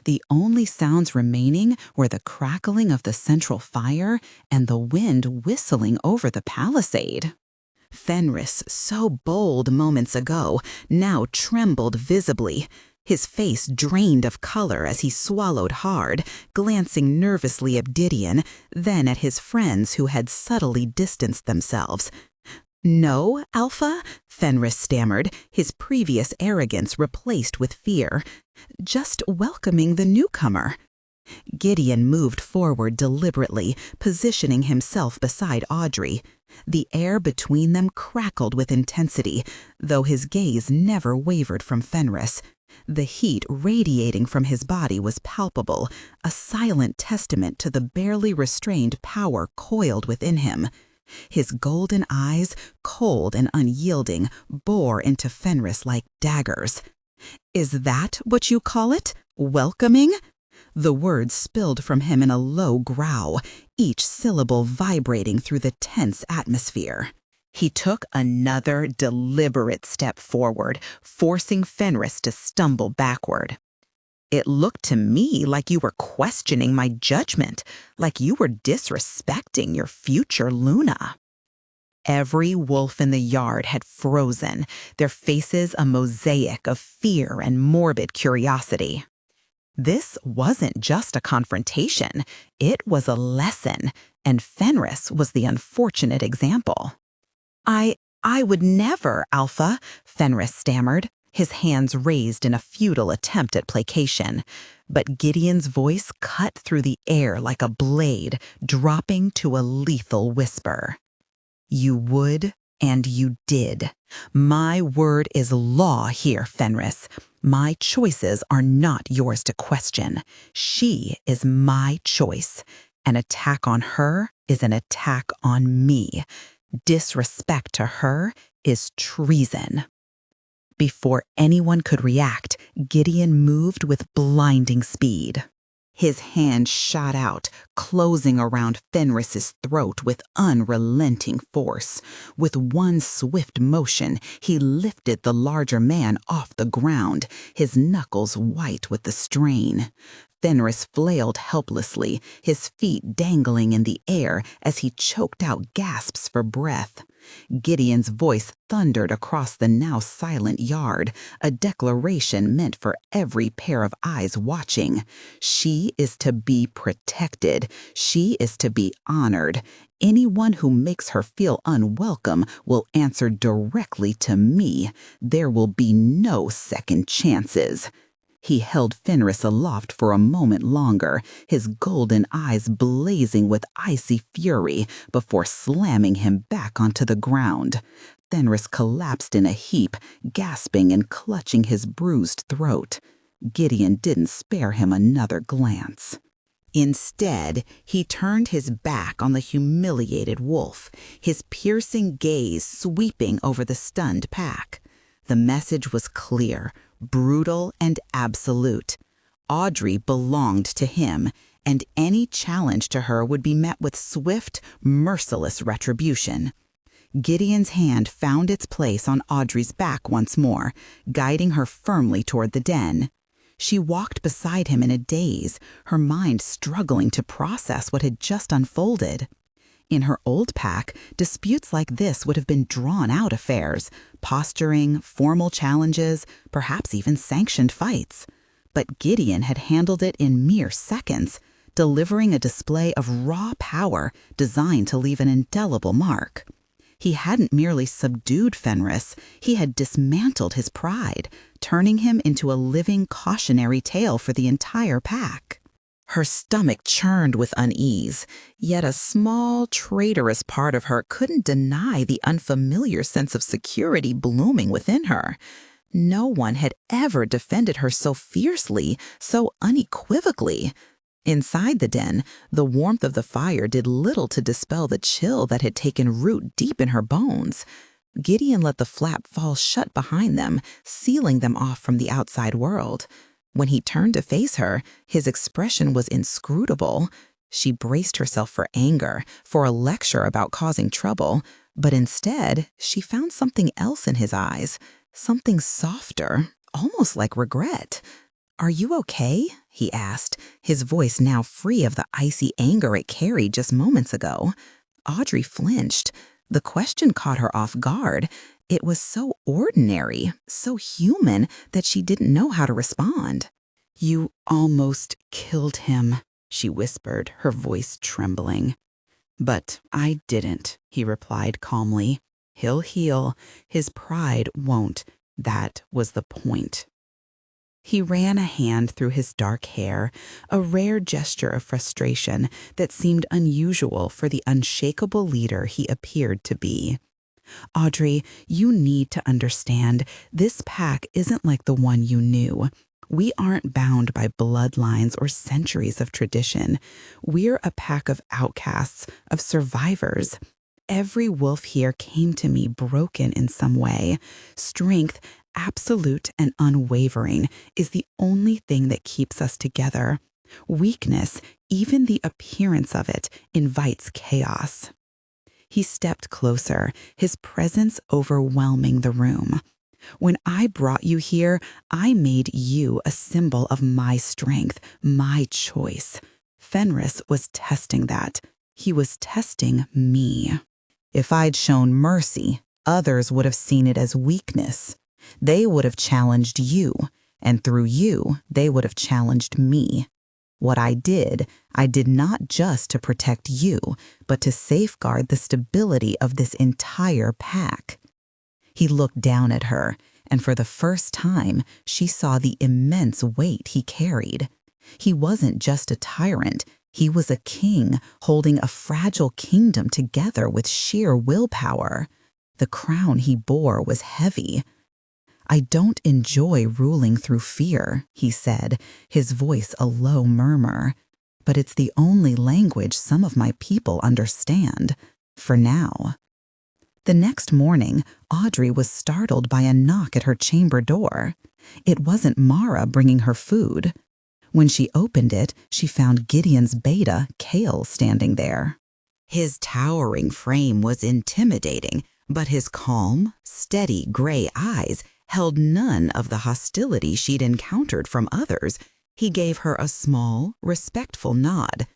The only sounds remaining were the crackling of the central fire and the wind whistling over the palisade. Fenris, so bold moments ago, now trembled visibly, his face drained of color as he swallowed hard, glancing nervously at Gideon, then at his friends who had subtly distanced themselves. "No, Alpha?" Fenris stammered, his previous arrogance replaced with fear. "Just welcoming the newcomer." Gideon moved forward deliberately, positioning himself beside Audrey. The air between them crackled with intensity, though his gaze never wavered from Fenris. The heat radiating from his body was palpable, a silent testament to the barely restrained power coiled within him. His golden eyes, cold and unyielding, bore into Fenris like daggers. "Is that what you call it? Welcoming?" The words spilled from him in a low growl, each syllable vibrating through the tense atmosphere. He took another deliberate step forward, forcing Fenris to stumble backward. "It looked to me like you were questioning my judgment, like you were disrespecting your future Luna." Every wolf in the yard had frozen, their faces a mosaic of fear and morbid curiosity. This wasn't just a confrontation, it was a lesson, and Fenris was the unfortunate example. I would never, Alpha, Fenris stammered, his hands raised in a futile attempt at placation. But Gideon's voice cut through the air like a blade, dropping to a lethal whisper. You would, and you did. My word is law here, Fenris. My choices are not yours to question. She is my choice. An attack on her is an attack on me. Disrespect to her is treason. Before anyone could react, Gideon moved with blinding speed. His hand shot out, closing around Fenris's throat with unrelenting force. With one swift motion, he lifted the larger man off the ground, his knuckles white with the strain. Fenris flailed helplessly, his feet dangling in the air as he choked out gasps for breath. Gideon's voice thundered across the now silent yard, a declaration meant for every pair of eyes watching. She is to be protected. She is to be honored. Anyone who makes her feel unwelcome will answer directly to me. There will be no second chances. He held Fenris aloft for a moment longer, his golden eyes blazing with icy fury, before slamming him back onto the ground. Fenris collapsed in a heap, gasping and clutching his bruised throat. Gideon didn't spare him another glance. Instead, he turned his back on the humiliated wolf, his piercing gaze sweeping over the stunned pack. The message was clear, brutal and absolute. Audrey belonged to him, and any challenge to her would be met with swift, merciless retribution. Gideon's hand found its place on Audrey's back once more, guiding her firmly toward the den. She walked beside him in a daze, her mind struggling to process what had just unfolded. In her old pack, disputes like this would have been drawn-out affairs, posturing, formal challenges, perhaps even sanctioned fights. But Gideon had handled it in mere seconds, delivering a display of raw power designed to leave an indelible mark. He hadn't merely subdued Fenris, he had dismantled his pride, turning him into a living cautionary tale for the entire pack. Her stomach churned with unease, yet a small, traitorous part of her couldn't deny the unfamiliar sense of security blooming within her. No one had ever defended her so fiercely, so unequivocally. Inside the den, the warmth of the fire did little to dispel the chill that had taken root deep in her bones. Gideon let the flap fall shut behind them, sealing them off from the outside world. When he turned to face her, his expression was inscrutable. She braced herself for anger, for a lecture about causing trouble, but instead, she found something else in his eyes, something softer, almost like regret. "Are you okay?" he asked, his voice now free of the icy anger it carried just moments ago. Audrey flinched. The question caught her off guard. It was so ordinary, so human, that she didn't know how to respond. "You almost killed him," she whispered, her voice trembling. "But I didn't," he replied calmly. "He'll heal. His pride won't. That was the point." He ran a hand through his dark hair, a rare gesture of frustration that seemed unusual for the unshakable leader he appeared to be. "Audrey, you need to understand, this pack isn't like the one you knew. We aren't bound by bloodlines or centuries of tradition. We're a pack of outcasts, of survivors. Every wolf here came to me broken in some way. Strength, absolute and unwavering, is the only thing that keeps us together. Weakness, even the appearance of it, invites chaos." He stepped closer, his presence overwhelming the room. "When I brought you here, I made you a symbol of my strength, my choice. Fenris was testing that. He was testing me. If I'd shown mercy, others would have seen it as weakness. They would have challenged you, and through you, they would have challenged me. What I did not just to protect you, but to safeguard the stability of this entire pack. He looked down at her, and for the first time, she saw the immense weight he carried. He wasn't just a tyrant, he was a king holding a fragile kingdom together with sheer willpower. The crown he bore was heavy. "I don't enjoy ruling through fear," he said, his voice a low murmur. "But it's the only language some of my people understand, for now." The next morning, Audrey was startled by a knock at her chamber door. It wasn't Mara bringing her food. When she opened it, she found Gideon's beta, Kale, standing there. His towering frame was intimidating, but his calm, steady gray eyes held none of the hostility she'd encountered from others. He gave her a small, respectful nod.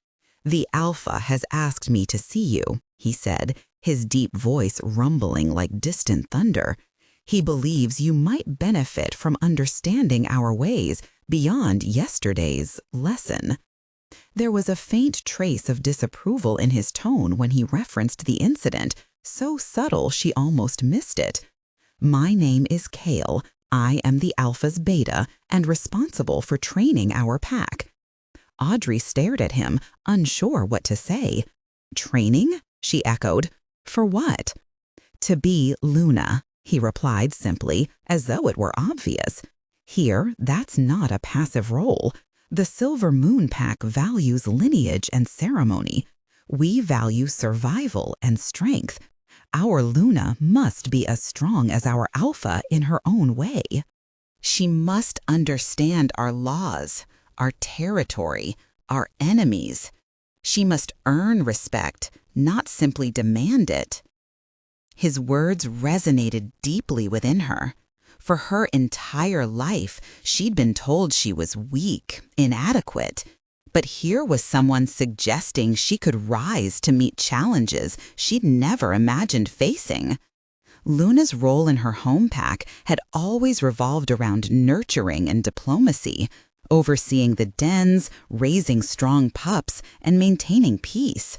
"The Alpha has asked me to see you," he said, his deep voice rumbling like distant thunder. "He believes you might benefit from understanding our ways beyond yesterday's lesson." There was a faint trace of disapproval in his tone when he referenced the incident, so subtle she almost missed it. "My name is Kale. I am the Alpha's beta and responsible for training our pack." Audrey stared at him, unsure what to say. "Training?" she echoed. "For what?" "To be Luna," he replied simply, as though it were obvious. "Here, that's not a passive role. The Silver Moon Pack values lineage and ceremony. We value survival and strength. Our Luna must be as strong as our Alpha in her own way. She must understand our laws, our territory, our enemies. She must earn respect, not simply demand it." His words resonated deeply within her. For her entire life, she'd been told she was weak, inadequate. But here was someone suggesting she could rise to meet challenges she'd never imagined facing. Luna's role in her home pack had always revolved around nurturing and diplomacy, overseeing the dens, raising strong pups, and maintaining peace.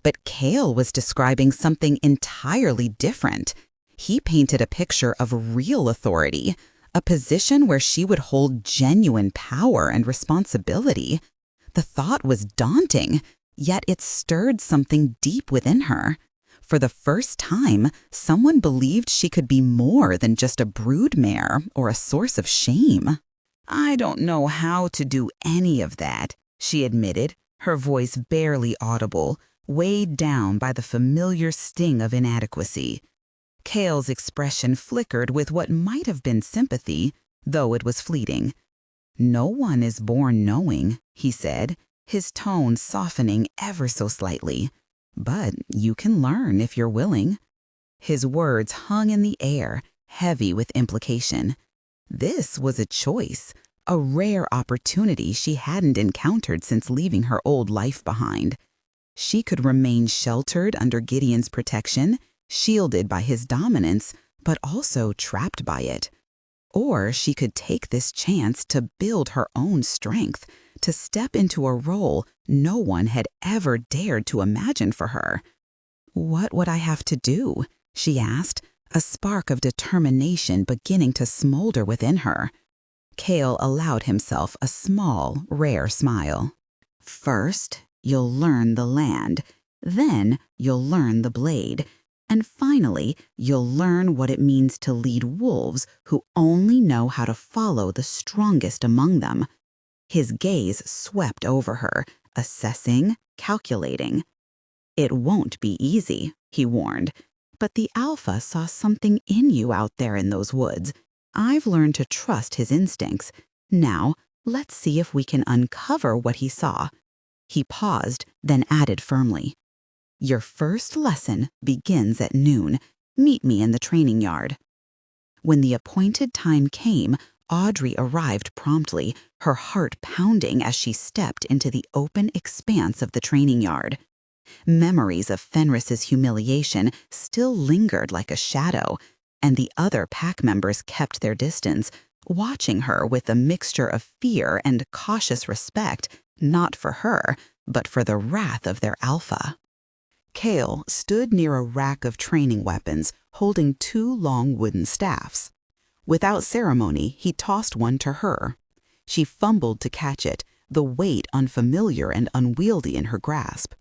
But Kale was describing something entirely different. He painted a picture of real authority, a position where she would hold genuine power and responsibility. The thought was daunting, yet it stirred something deep within her. For the first time, someone believed she could be more than just a broodmare or a source of shame. "I don't know how to do any of that," she admitted, her voice barely audible, weighed down by the familiar sting of inadequacy. Kale's expression flickered with what might have been sympathy, though it was fleeting. "No one is born knowing," he said, his tone softening ever so slightly. "But you can learn if you're willing." His words hung in the air, heavy with implication. This was a choice, a rare opportunity she hadn't encountered since leaving her old life behind. She could remain sheltered under Gideon's protection, shielded by his dominance, but also trapped by it. Or she could take this chance to build her own strength, to step into a role no one had ever dared to imagine for her. "What would I have to do?" she asked, a spark of determination beginning to smolder within her. Kale allowed himself a small, rare smile. "First, you'll learn the land. Then you'll learn the blade. And finally, you'll learn what it means to lead wolves who only know how to follow the strongest among them." His gaze swept over her, assessing, calculating. "It won't be easy," he warned, "but the Alpha saw something in you out there in those woods. I've learned to trust his instincts. Now, let's see if we can uncover what he saw." He paused, then added firmly, "Your first lesson begins at noon. Meet me in the training yard." When the appointed time came, Audrey arrived promptly, her heart pounding as she stepped into the open expanse of the training yard. Memories of Fenris's humiliation still lingered like a shadow, and the other pack members kept their distance, watching her with a mixture of fear and cautious respect, not for her, but for the wrath of their Alpha. Kale stood near a rack of training weapons, holding 2 long wooden staffs. Without ceremony, he tossed one to her. She fumbled to catch it, the weight unfamiliar and unwieldy in her grasp.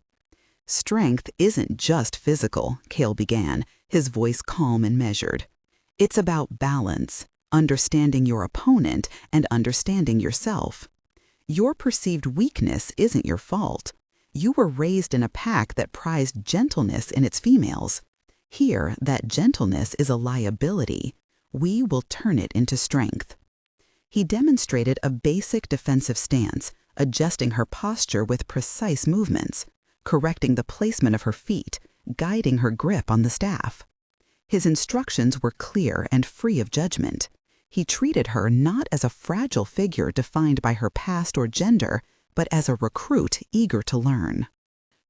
Strength isn't just physical, Cale began, his voice calm and measured. It's about balance, understanding your opponent and understanding yourself. Your perceived weakness isn't your fault. You were raised in a pack that prized gentleness in its females. Here, that gentleness is a liability. We will turn it into strength. He demonstrated a basic defensive stance, adjusting her posture with precise movements, correcting the placement of her feet, guiding her grip on the staff. His instructions were clear and free of judgment. He treated her not as a fragile figure defined by her past or gender, but as a recruit eager to learn.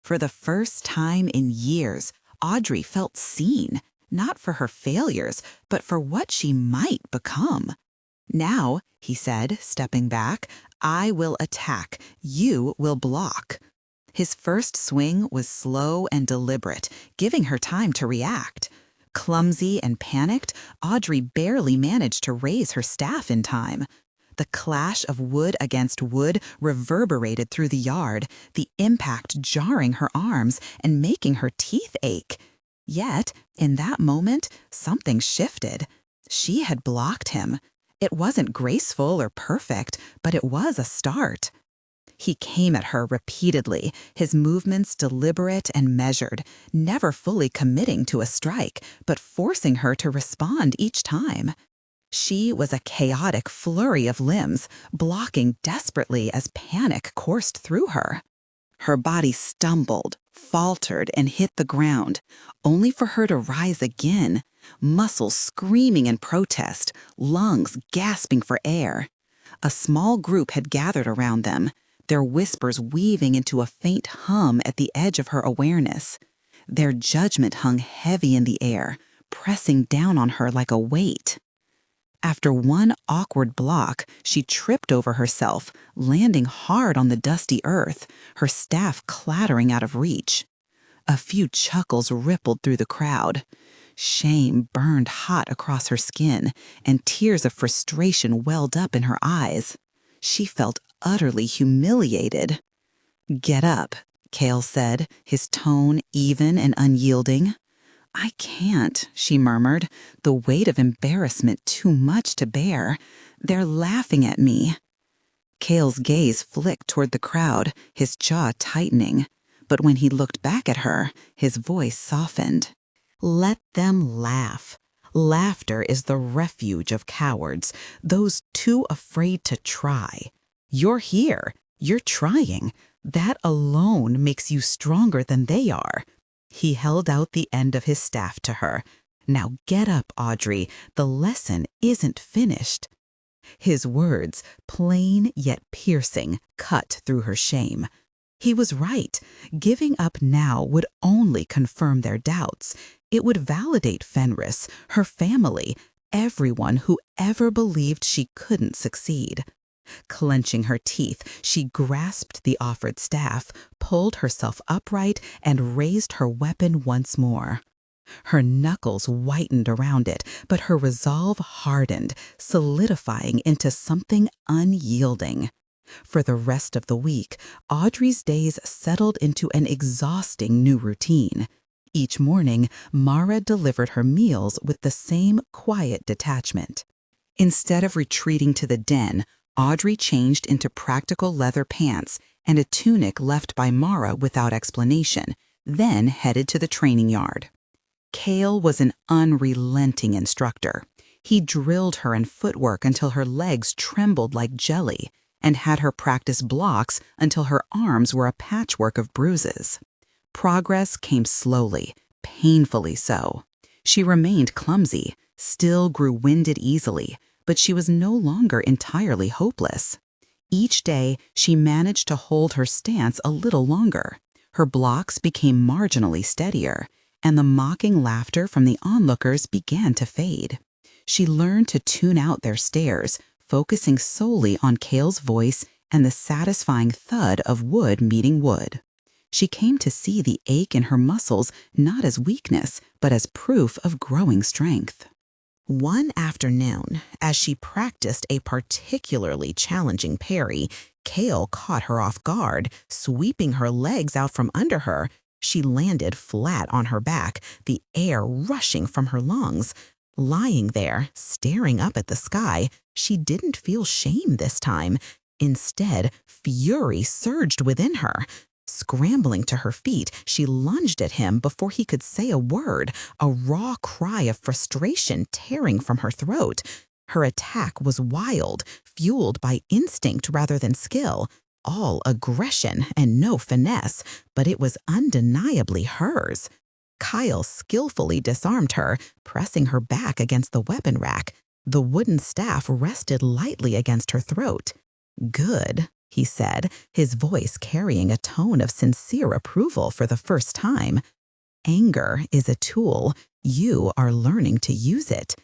For the first time in years, Audrey felt seen, not for her failures, but for what she might become. "Now," he said, stepping back, "I will attack. You will block." His first swing was slow and deliberate, giving her time to react. Clumsy and panicked, Audrey barely managed to raise her staff in time. The clash of wood against wood reverberated through the yard, the impact jarring her arms and making her teeth ache. Yet, in that moment, something shifted. She had blocked him. It wasn't graceful or perfect, but it was a start. He came at her repeatedly, his movements deliberate and measured, never fully committing to a strike, but forcing her to respond each time. She was a chaotic flurry of limbs, blocking desperately as panic coursed through her. Her body stumbled, faltered, and hit the ground, only for her to rise again, muscles screaming in protest, lungs gasping for air. A small group had gathered around them, their whispers weaving into a faint hum at the edge of her awareness. Their judgment hung heavy in the air, pressing down on her like a weight. After one awkward block, she tripped over herself, landing hard on the dusty earth, her staff clattering out of reach. A few chuckles rippled through the crowd. Shame burned hot across her skin, and tears of frustration welled up in her eyes. She felt utterly humiliated. "Get up," Cale said, his tone even and unyielding. "I can't," she murmured, the weight of embarrassment too much to bear. "They're laughing at me." Cale's gaze flicked toward the crowd, his jaw tightening. But when he looked back at her, his voice softened. "Let them laugh. Laughter is the refuge of cowards, those too afraid to try. You're here. You're trying. That alone makes you stronger than they are." He held out the end of his staff to her. "Now get up, Audrey. The lesson isn't finished." His words, plain yet piercing, cut through her shame. He was right. Giving up now would only confirm their doubts. It would validate Fenris, her family, everyone who ever believed she couldn't succeed. Clenching her teeth, she grasped the offered staff, pulled herself upright, and raised her weapon once more. Her knuckles whitened around it, but her resolve hardened, solidifying into something unyielding. For the rest of the week, Audrey's days settled into an exhausting new routine. Each morning, Mara delivered her meals with the same quiet detachment. Instead of retreating to the den, Audrey changed into practical leather pants and a tunic left by Mara without explanation, then headed to the training yard. Cale was an unrelenting instructor. He drilled her in footwork until her legs trembled like jelly, and had her practice blocks until her arms were a patchwork of bruises. Progress came slowly, painfully so. She remained clumsy, still grew winded easily, but she was no longer entirely hopeless. Each day, she managed to hold her stance a little longer. Her blocks became marginally steadier, and the mocking laughter from the onlookers began to fade. She learned to tune out their stares, focusing solely on Cale's voice and the satisfying thud of wood meeting wood. She came to see the ache in her muscles not as weakness, but as proof of growing strength. One afternoon, as she practiced a particularly challenging parry, Kale caught her off guard, sweeping her legs out from under her. She landed flat on her back, the air rushing from her lungs. Lying there, staring up at the sky, she didn't feel shame this time. Instead, fury surged within her. Scrambling to her feet, she lunged at him before he could say a word, a raw cry of frustration tearing from her throat. Her attack was wild, fueled by instinct rather than skill, all aggression and no finesse, but it was undeniably hers. Kyle skillfully disarmed her, pressing her back against the weapon rack. The wooden staff rested lightly against her throat. "Good," he said, his voice carrying a tone of sincere approval for the first time. "Anger is a tool. You are learning to use it."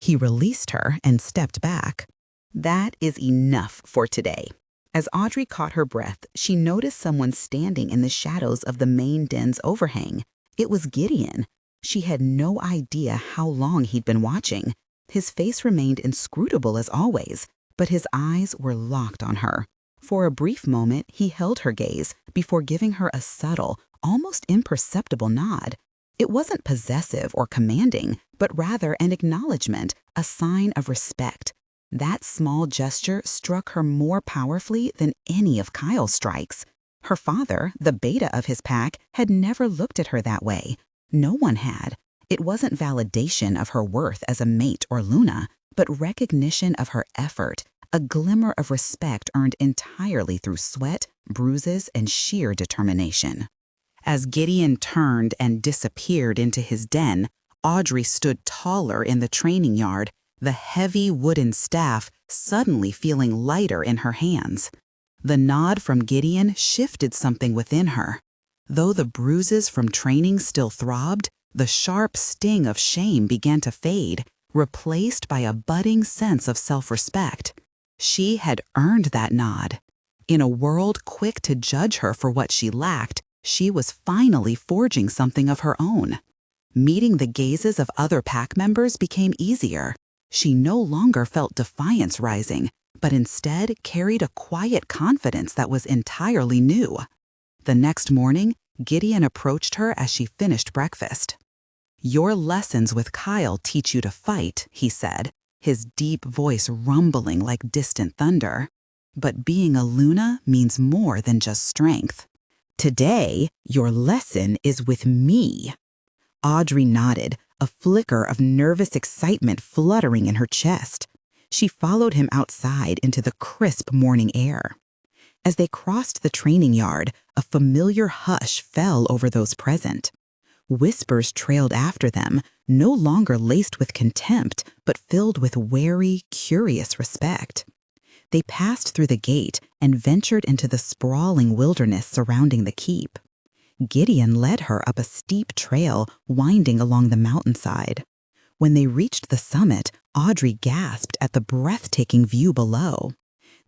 He released her and stepped back. That is enough for today. As Audrey caught her breath, she noticed someone standing in the shadows of the main den's overhang. It was Gideon. She had no idea how long he'd been watching. His face remained inscrutable as always, but his eyes were locked on her. For a brief moment, he held her gaze before giving her a subtle, almost imperceptible nod. It wasn't possessive or commanding, but rather an acknowledgement, a sign of respect. That small gesture struck her more powerfully than any of Kyle's strikes. Her father, the beta of his pack, had never looked at her that way. No one had. It wasn't validation of her worth as a mate or Luna, but recognition of her effort, a glimmer of respect earned entirely through sweat, bruises, and sheer determination. As Gideon turned and disappeared into his den, Audrey stood taller in the training yard, the heavy wooden staff suddenly feeling lighter in her hands. The nod from Gideon shifted something within her. Though the bruises from training still throbbed, the sharp sting of shame began to fade, replaced by a budding sense of self-respect. She had earned that nod. In a world quick to judge her for what she lacked, she was finally forging something of her own. Meeting the gazes of other pack members became easier. She no longer felt defiance rising, but instead carried a quiet confidence that was entirely new. The next morning, Gideon approached her as she finished breakfast. "Your lessons with Kyle teach you to fight," he said, his deep voice rumbling like distant thunder. "But being a Luna means more than just strength. Today, your lesson is with me." Audrey nodded, a flicker of nervous excitement fluttering in her chest. She followed him outside into the crisp morning air. As they crossed the training yard, a familiar hush fell over those present. Whispers trailed after them, no longer laced with contempt, but filled with wary, curious respect. They passed through the gate and ventured into the sprawling wilderness surrounding the keep. Gideon led her up a steep trail winding along the mountainside. When they reached the summit, Audrey gasped at the breathtaking view below.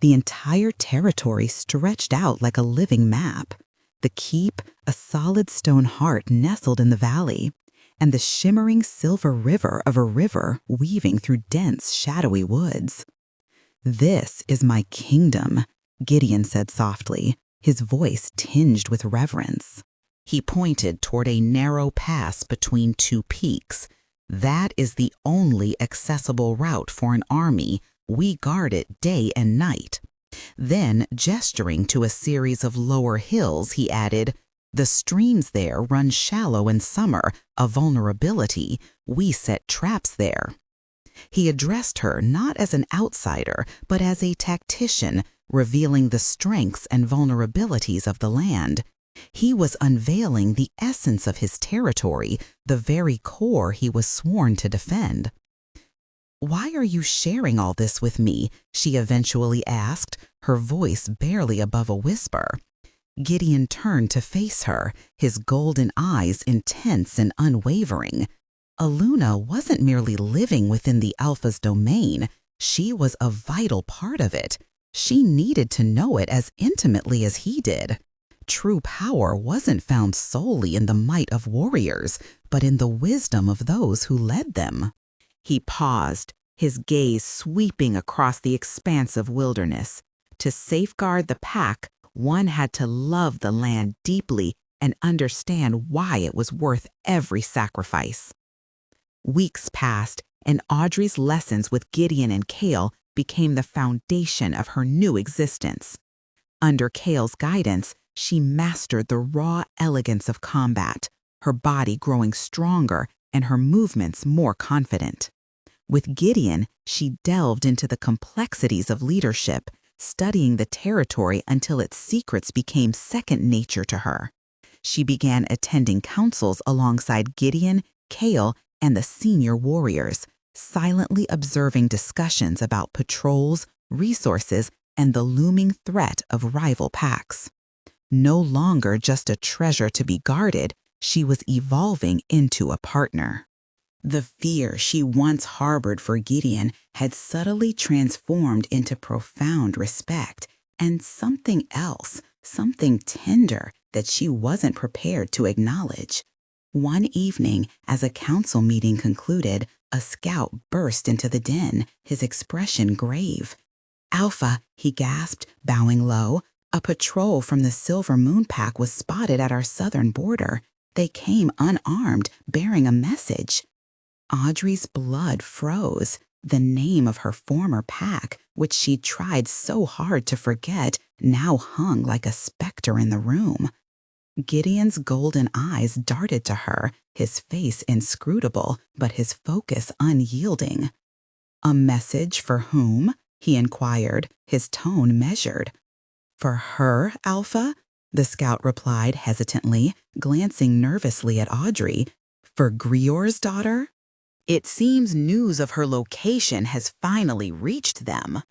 The entire territory stretched out like a living map. The keep, a solid stone heart nestled in the valley, and the shimmering silver river of a river weaving through dense, shadowy woods. "This is my kingdom," Gideon said softly, his voice tinged with reverence. He pointed toward a narrow pass between two peaks. "That is the only accessible route for an army. We guard it day and night." Then, gesturing to a series of lower hills, he added, "The streams there run shallow in summer, a vulnerability. We set traps there." He addressed her not as an outsider, but as a tactician, revealing the strengths and vulnerabilities of the land. He was unveiling the essence of his territory, the very core he was sworn to defend. "Why are you sharing all this with me?" she eventually asked, her voice barely above a whisper. Gideon turned to face her, his golden eyes intense and unwavering. Aluna wasn't merely living within the Alpha's domain. She was a vital part of it. She needed to know it as intimately as he did. True power wasn't found solely in the might of warriors, but in the wisdom of those who led them. He paused, his gaze sweeping across the expansive wilderness. To safeguard the pack, one had to love the land deeply and understand why it was worth every sacrifice. Weeks passed, and Audrey's lessons with Gideon and Kale became the foundation of her new existence. Under Kale's guidance, she mastered the raw elegance of combat, her body growing stronger and her movements more confident. With Gideon, she delved into the complexities of leadership, studying the territory until its secrets became second nature to her. She began attending councils alongside Gideon, Kale, and the senior warriors, silently observing discussions about patrols, resources, and the looming threat of rival packs. No longer just a treasure to be guarded, she was evolving into a partner. The fear she once harbored for Gideon had subtly transformed into profound respect and something else, something tender that she wasn't prepared to acknowledge. One evening, as a council meeting concluded, a scout burst into the den, his expression grave. "Alpha," he gasped, bowing low. "A patrol from the Silver Moon Pack was spotted at our southern border. They came unarmed, bearing a message." Audrey's blood froze. The name of her former pack, which she'd tried so hard to forget, now hung like a specter in the room. Gideon's golden eyes darted to her, his face inscrutable, but his focus unyielding. "A message for whom?" he inquired, his tone measured. "For her, Alpha?" the scout replied hesitantly, glancing nervously at Audrey. "For Grior's daughter?" "It seems news of her location has finally reached them."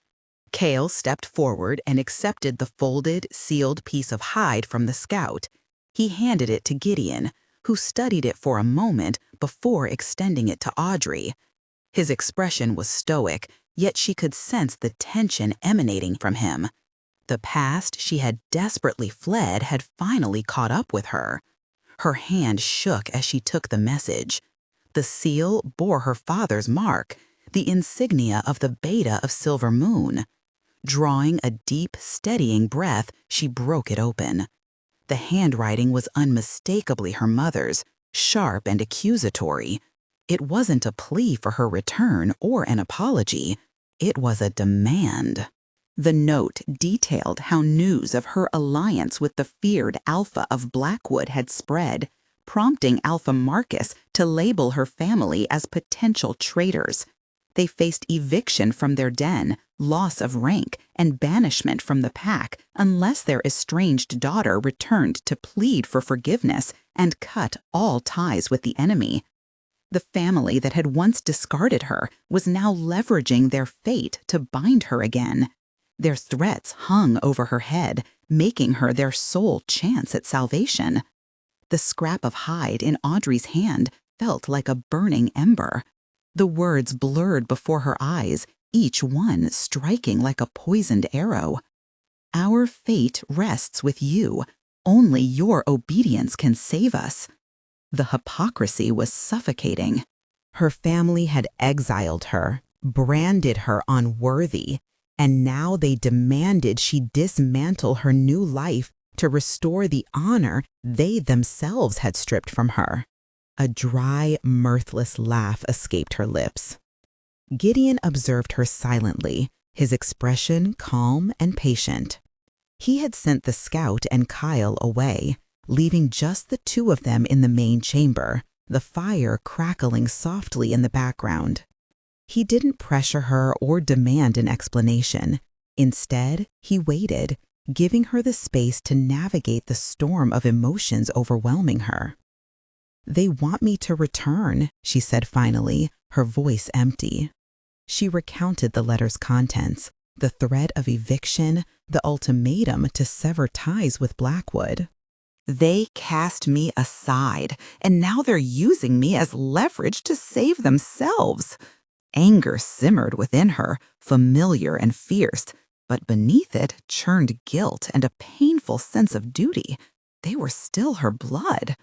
Kale stepped forward and accepted the folded, sealed piece of hide from the scout. He handed it to Gideon, who studied it for a moment before extending it to Audrey. His expression was stoic, yet she could sense the tension emanating from him. The past she had desperately fled had finally caught up with her. Her hand shook as she took the message. The seal bore her father's mark, the insignia of the Beta of Silver Moon. Drawing a deep, steadying breath, she broke it open. The handwriting was unmistakably her mother's, sharp and accusatory. It wasn't a plea for her return or an apology. It was a demand. The note detailed how news of her alliance with the feared Alpha of Blackwood had spread, prompting Alpha Marcus to label her family as potential traitors. They faced eviction from their den, loss of rank, and banishment from the pack unless their estranged daughter returned to plead for forgiveness and cut all ties with the enemy. The family that had once discarded her was now leveraging their fate to bind her again. Their threats hung over her head, making her their sole chance at salvation. The scrap of hide in Audrey's hand felt like a burning ember. The words blurred before her eyes, each one striking like a poisoned arrow. "Our fate rests with you. Only your obedience can save us." The hypocrisy was suffocating. Her family had exiled her, branded her unworthy, and now they demanded she dismantle her new life to restore the honor they themselves had stripped from her. A dry, mirthless laugh escaped her lips. Gideon observed her silently, his expression calm and patient. He had sent the scout and Kyle away, leaving just the two of them in the main chamber, the fire crackling softly in the background. He didn't pressure her or demand an explanation. Instead, he waited, giving her the space to navigate the storm of emotions overwhelming her. "They want me to return," she said finally, her voice empty. She recounted the letter's contents, the threat of eviction, the ultimatum to sever ties with Blackwood. "They cast me aside, and now they're using me as leverage to save themselves." Anger simmered within her, familiar and fierce. But beneath it churned guilt and a painful sense of duty. They were still her blood.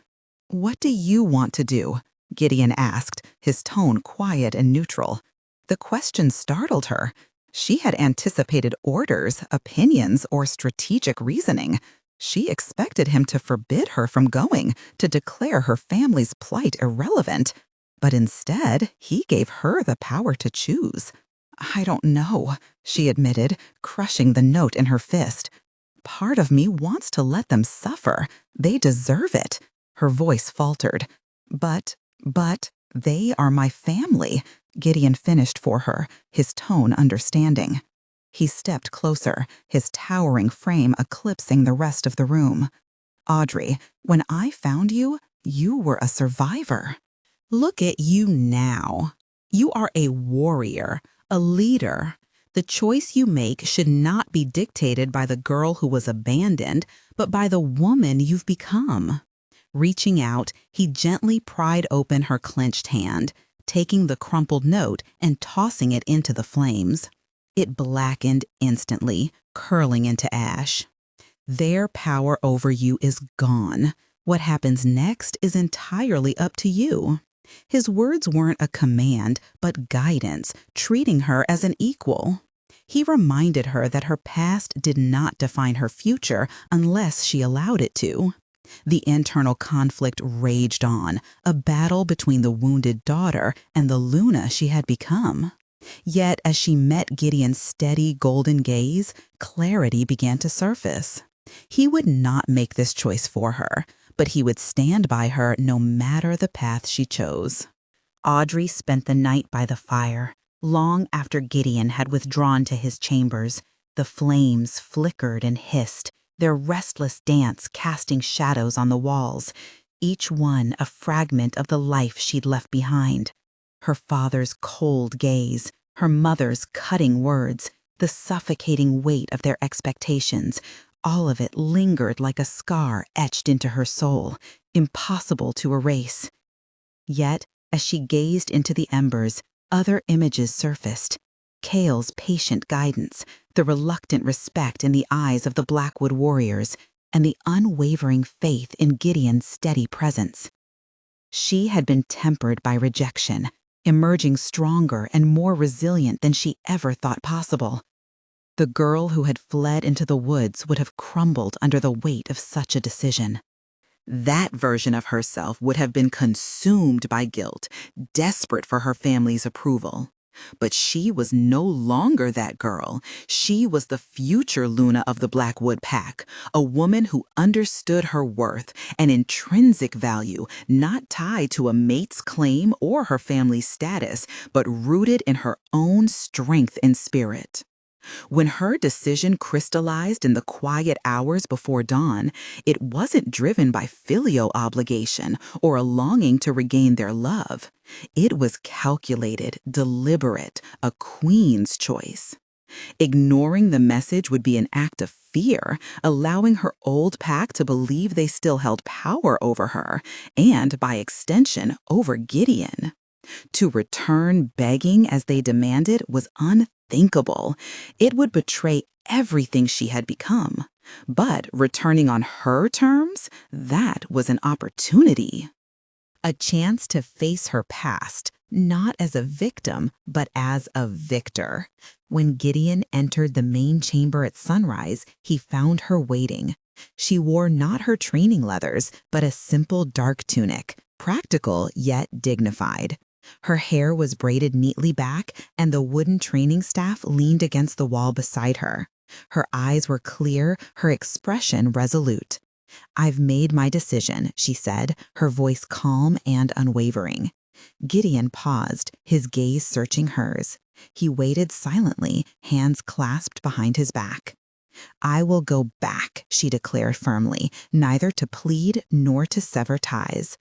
"What do you want to do?" Gideon asked, his tone quiet and neutral. The question startled her. She had anticipated orders, opinions, or strategic reasoning. She expected him to forbid her from going, to declare her family's plight irrelevant. But instead, he gave her the power to choose. "I don't know," she admitted, crushing the note in her fist. "Part of me wants to let them suffer. They deserve it." Her voice faltered. But, they are my family," Gideon finished for her, his tone understanding. He stepped closer, his towering frame eclipsing the rest of the room. "Audrey, when I found you, you were a survivor. Look at you now. You are a warrior, a leader. The choice you make should not be dictated by the girl who was abandoned, but by the woman you've become." Reaching out, he gently pried open her clenched hand, taking the crumpled note and tossing it into the flames. It blackened instantly, curling into ash. "Their power over you is gone. What happens next is entirely up to you." His words weren't a command, but guidance, treating her as an equal. He reminded her that her past did not define her future unless she allowed it to. The internal conflict raged on, a battle between the wounded daughter and the Luna she had become. Yet as she met Gideon's steady golden gaze, clarity began to surface. He would not make this choice for her, but he would stand by her no matter the path she chose. Audrey spent the night by the fire. Long after Gideon had withdrawn to his chambers, the flames flickered and hissed, their restless dance casting shadows on the walls, each one a fragment of the life she'd left behind. Her father's cold gaze, her mother's cutting words, the suffocating weight of their expectations, all of it lingered like a scar etched into her soul, impossible to erase. Yet, as she gazed into the embers, other images surfaced. Kale's patient guidance, the reluctant respect in the eyes of the Blackwood warriors, and the unwavering faith in Gideon's steady presence. She had been tempered by rejection, emerging stronger and more resilient than she ever thought possible. The girl who had fled into the woods would have crumbled under the weight of such a decision. That version of herself would have been consumed by guilt, desperate for her family's approval. But she was no longer that girl. She was the future Luna of the Blackwood Pack, a woman who understood her worth, an intrinsic value not tied to a mate's claim or her family's status, but rooted in her own strength and spirit. When her decision crystallized in the quiet hours before dawn, it wasn't driven by filial obligation or a longing to regain their love. It was calculated, deliberate, a queen's choice. Ignoring the message would be an act of fear, allowing her old pack to believe they still held power over her, and, by extension, over Gideon. To return begging as they demanded was unthinkable. It would betray everything she had become. But returning on her terms, that was an opportunity. A chance to face her past, not as a victim, but as a victor. When Gideon entered the main chamber at sunrise, he found her waiting. She wore not her training leathers, but a simple dark tunic, practical yet dignified. Her hair was braided neatly back, and the wooden training staff leaned against the wall beside her. Her eyes were clear, her expression resolute. "I've made my decision," she said, her voice calm and unwavering. Gideon paused, his gaze searching hers. He waited silently, hands clasped behind his back. "I will go back," she declared firmly, neither to plead nor to sever ties.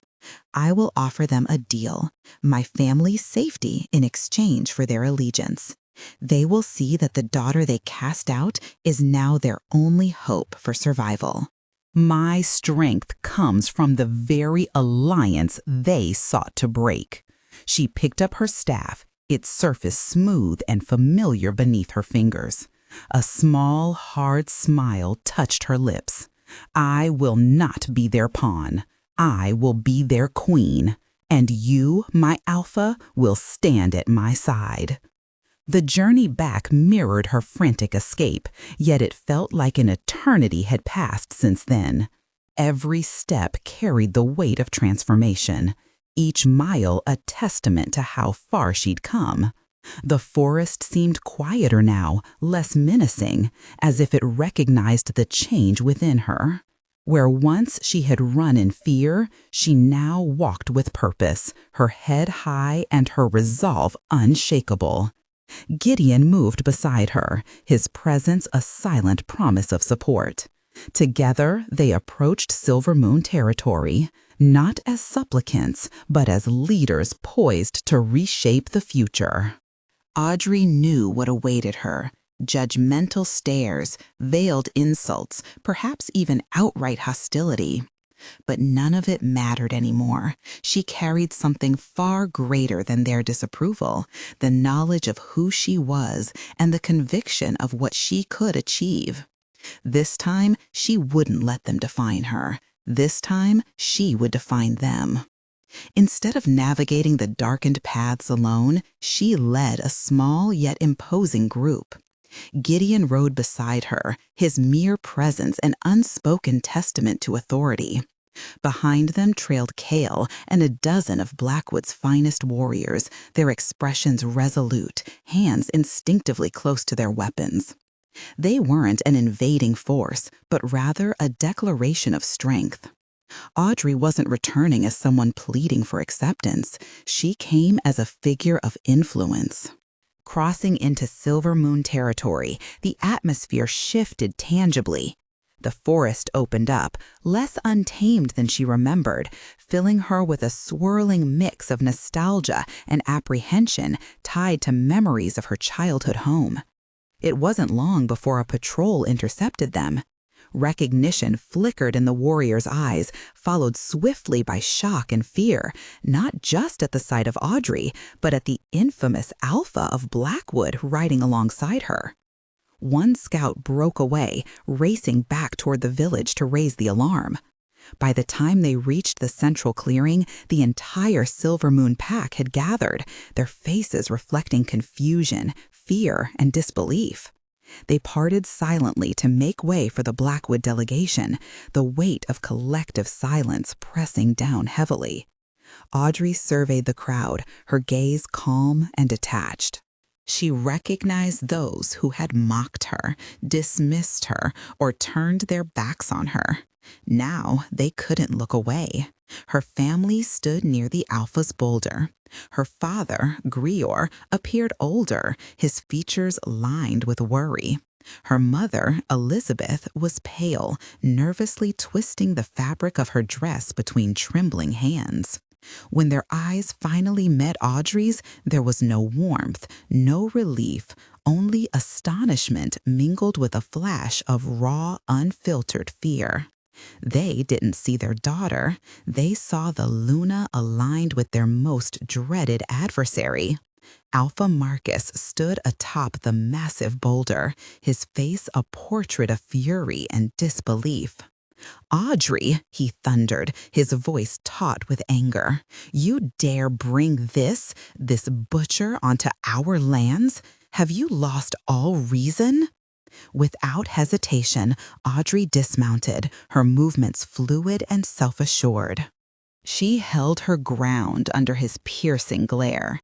"I will offer them a deal, my family's safety in exchange for their allegiance. They will see that the daughter they cast out is now their only hope for survival. My strength comes from the very alliance they sought to break." She picked up her staff, its surface smooth and familiar beneath her fingers. A small, hard smile touched her lips. I will not be their pawn. I will be their queen. And you, my alpha, will stand at my side. The journey back mirrored her frantic escape, yet it felt like an eternity had passed since then. Every step carried the weight of transformation, each mile a testament to how far she'd come. The forest seemed quieter now, less menacing, as if it recognized the change within her. Where once she had run in fear, she now walked with purpose, her head high and her resolve unshakable. Gideon moved beside her, his presence a silent promise of support. Together, they approached Silver Moon territory, not as supplicants, but as leaders poised to reshape the future. Audrey knew what awaited her: judgmental stares, veiled insults, perhaps even outright hostility. But none of it mattered anymore. She carried something far greater than their disapproval, the knowledge of who she was and the conviction of what she could achieve. This time, she wouldn't let them define her. This time, she would define them. Instead of navigating the darkened paths alone, she led a small yet imposing group. Gideon rode beside her, his mere presence an unspoken testament to authority. Behind them trailed Kale and a dozen of Blackwood's finest warriors, their expressions resolute, hands instinctively close to their weapons. They weren't an invading force, but rather a declaration of strength. Audrey wasn't returning as someone pleading for acceptance. She came as a figure of influence. Crossing into Silver Moon territory, the atmosphere shifted tangibly. The forest opened up, less untamed than she remembered, filling her with a swirling mix of nostalgia and apprehension tied to memories of her childhood home. It wasn't long before a patrol intercepted them. Recognition flickered in the warrior's eyes, followed swiftly by shock and fear, not just at the sight of Audrey, but at the infamous Alpha of Blackwood riding alongside her. One scout broke away, racing back toward the village to raise the alarm. By the time they reached the central clearing, the entire Silver Moon pack had gathered, their faces reflecting confusion, fear, and disbelief. They parted silently to make way for the Blackwood delegation, the weight of collective silence pressing down heavily. Audrey surveyed the crowd, her gaze calm and detached. She recognized those who had mocked her, dismissed her, or turned their backs on her. Now they couldn't look away. Her family stood near the Alpha's boulder. Her father, Grior, appeared older, his features lined with worry. Her mother, Elizabeth, was pale, nervously twisting the fabric of her dress between trembling hands. When their eyes finally met Audrey's, there was no warmth, no relief, only astonishment mingled with a flash of raw, unfiltered fear. They didn't see their daughter. They saw the Luna aligned with their most dreaded adversary. Alpha Marcus stood atop the massive boulder, his face a portrait of fury and disbelief. "Audrey," he thundered, his voice taut with anger, "you dare bring this butcher onto our lands? Have you lost all reason?" Without hesitation, Audrey dismounted, her movements fluid and self-assured. She held her ground under his piercing glare.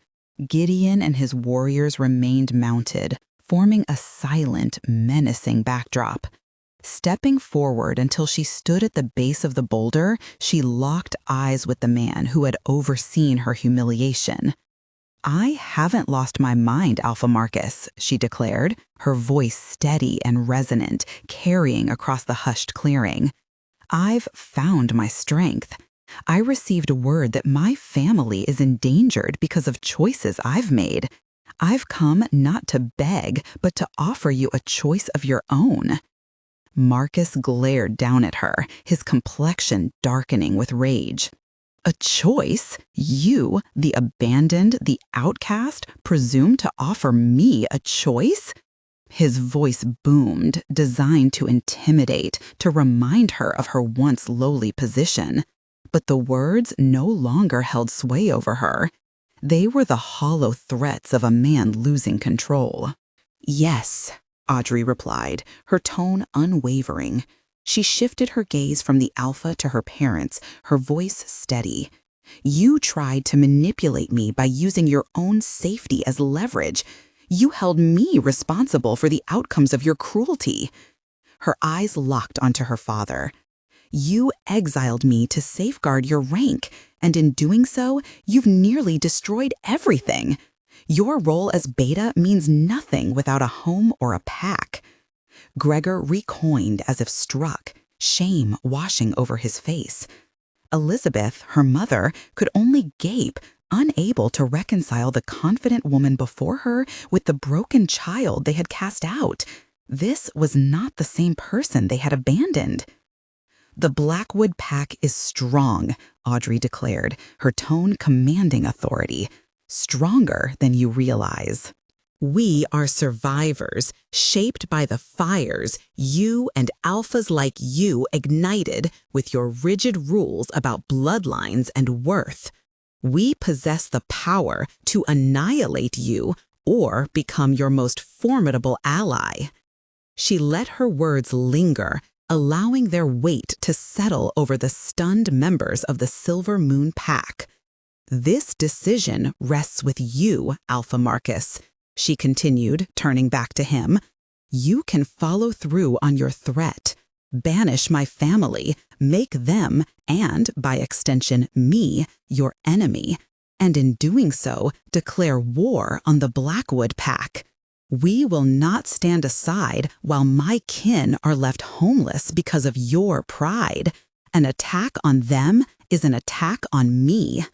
Gideon and his warriors remained mounted, forming a silent, menacing backdrop. Stepping forward until she stood at the base of the boulder, she locked eyes with the man who had overseen her humiliation. "I haven't lost my mind, Alpha Marcus," she declared, her voice steady and resonant, carrying across the hushed clearing. "I've found my strength. I received word that my family is endangered because of choices I've made. I've come not to beg, but to offer you a choice of your own." Marcus glared down at her, his complexion darkening with rage. "A choice? You, the abandoned, the outcast, presume to offer me a choice? His voice boomed, designed to intimidate, to remind her of her once lowly position. But the words no longer held sway over her. They were the hollow threats of a man losing control. "Yes," Audrey replied, her tone unwavering. She shifted her gaze from the alpha to her parents, her voice steady. "You tried to manipulate me by using your own safety as leverage. You held me responsible for the outcomes of your cruelty." Her eyes locked onto her father. "You exiled me to safeguard your rank, and in doing so, you've nearly destroyed everything. Your role as beta means nothing without a home or a pack." Gregor recoiled as if struck, shame washing over his face. Elizabeth, her mother, could only gape, unable to reconcile the confident woman before her with the broken child they had cast out. This was not the same person they had abandoned. "The Blackwood Pack is strong," Audrey declared, her tone commanding authority. "Stronger than you realize. We are survivors, shaped by the fires you and alphas like you ignited with your rigid rules about bloodlines and worth. We possess the power to annihilate you or become your most formidable ally." She let her words linger, allowing their weight to settle over the stunned members of the Silver Moon Pack. "This decision rests with you, Alpha Marcus," she continued, turning back to him. "You can follow through on your threat, banish my family, make them, and by extension me, your enemy, and in doing so, declare war on the Blackwood Pack. We will not stand aside while my kin are left homeless because of your pride. An attack on them is an attack on me."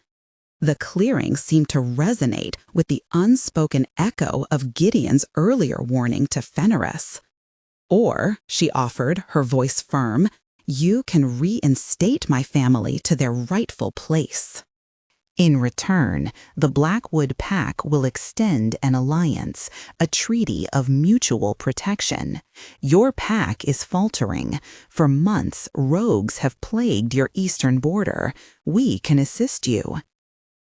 The clearing seemed to resonate with the unspoken echo of Gideon's earlier warning to Fenris. "Or," she offered, her voice firm, "you can reinstate my family to their rightful place. In return, the Blackwood Pack will extend an alliance, a treaty of mutual protection. Your pack is faltering. For months, rogues have plagued your eastern border. We can assist you."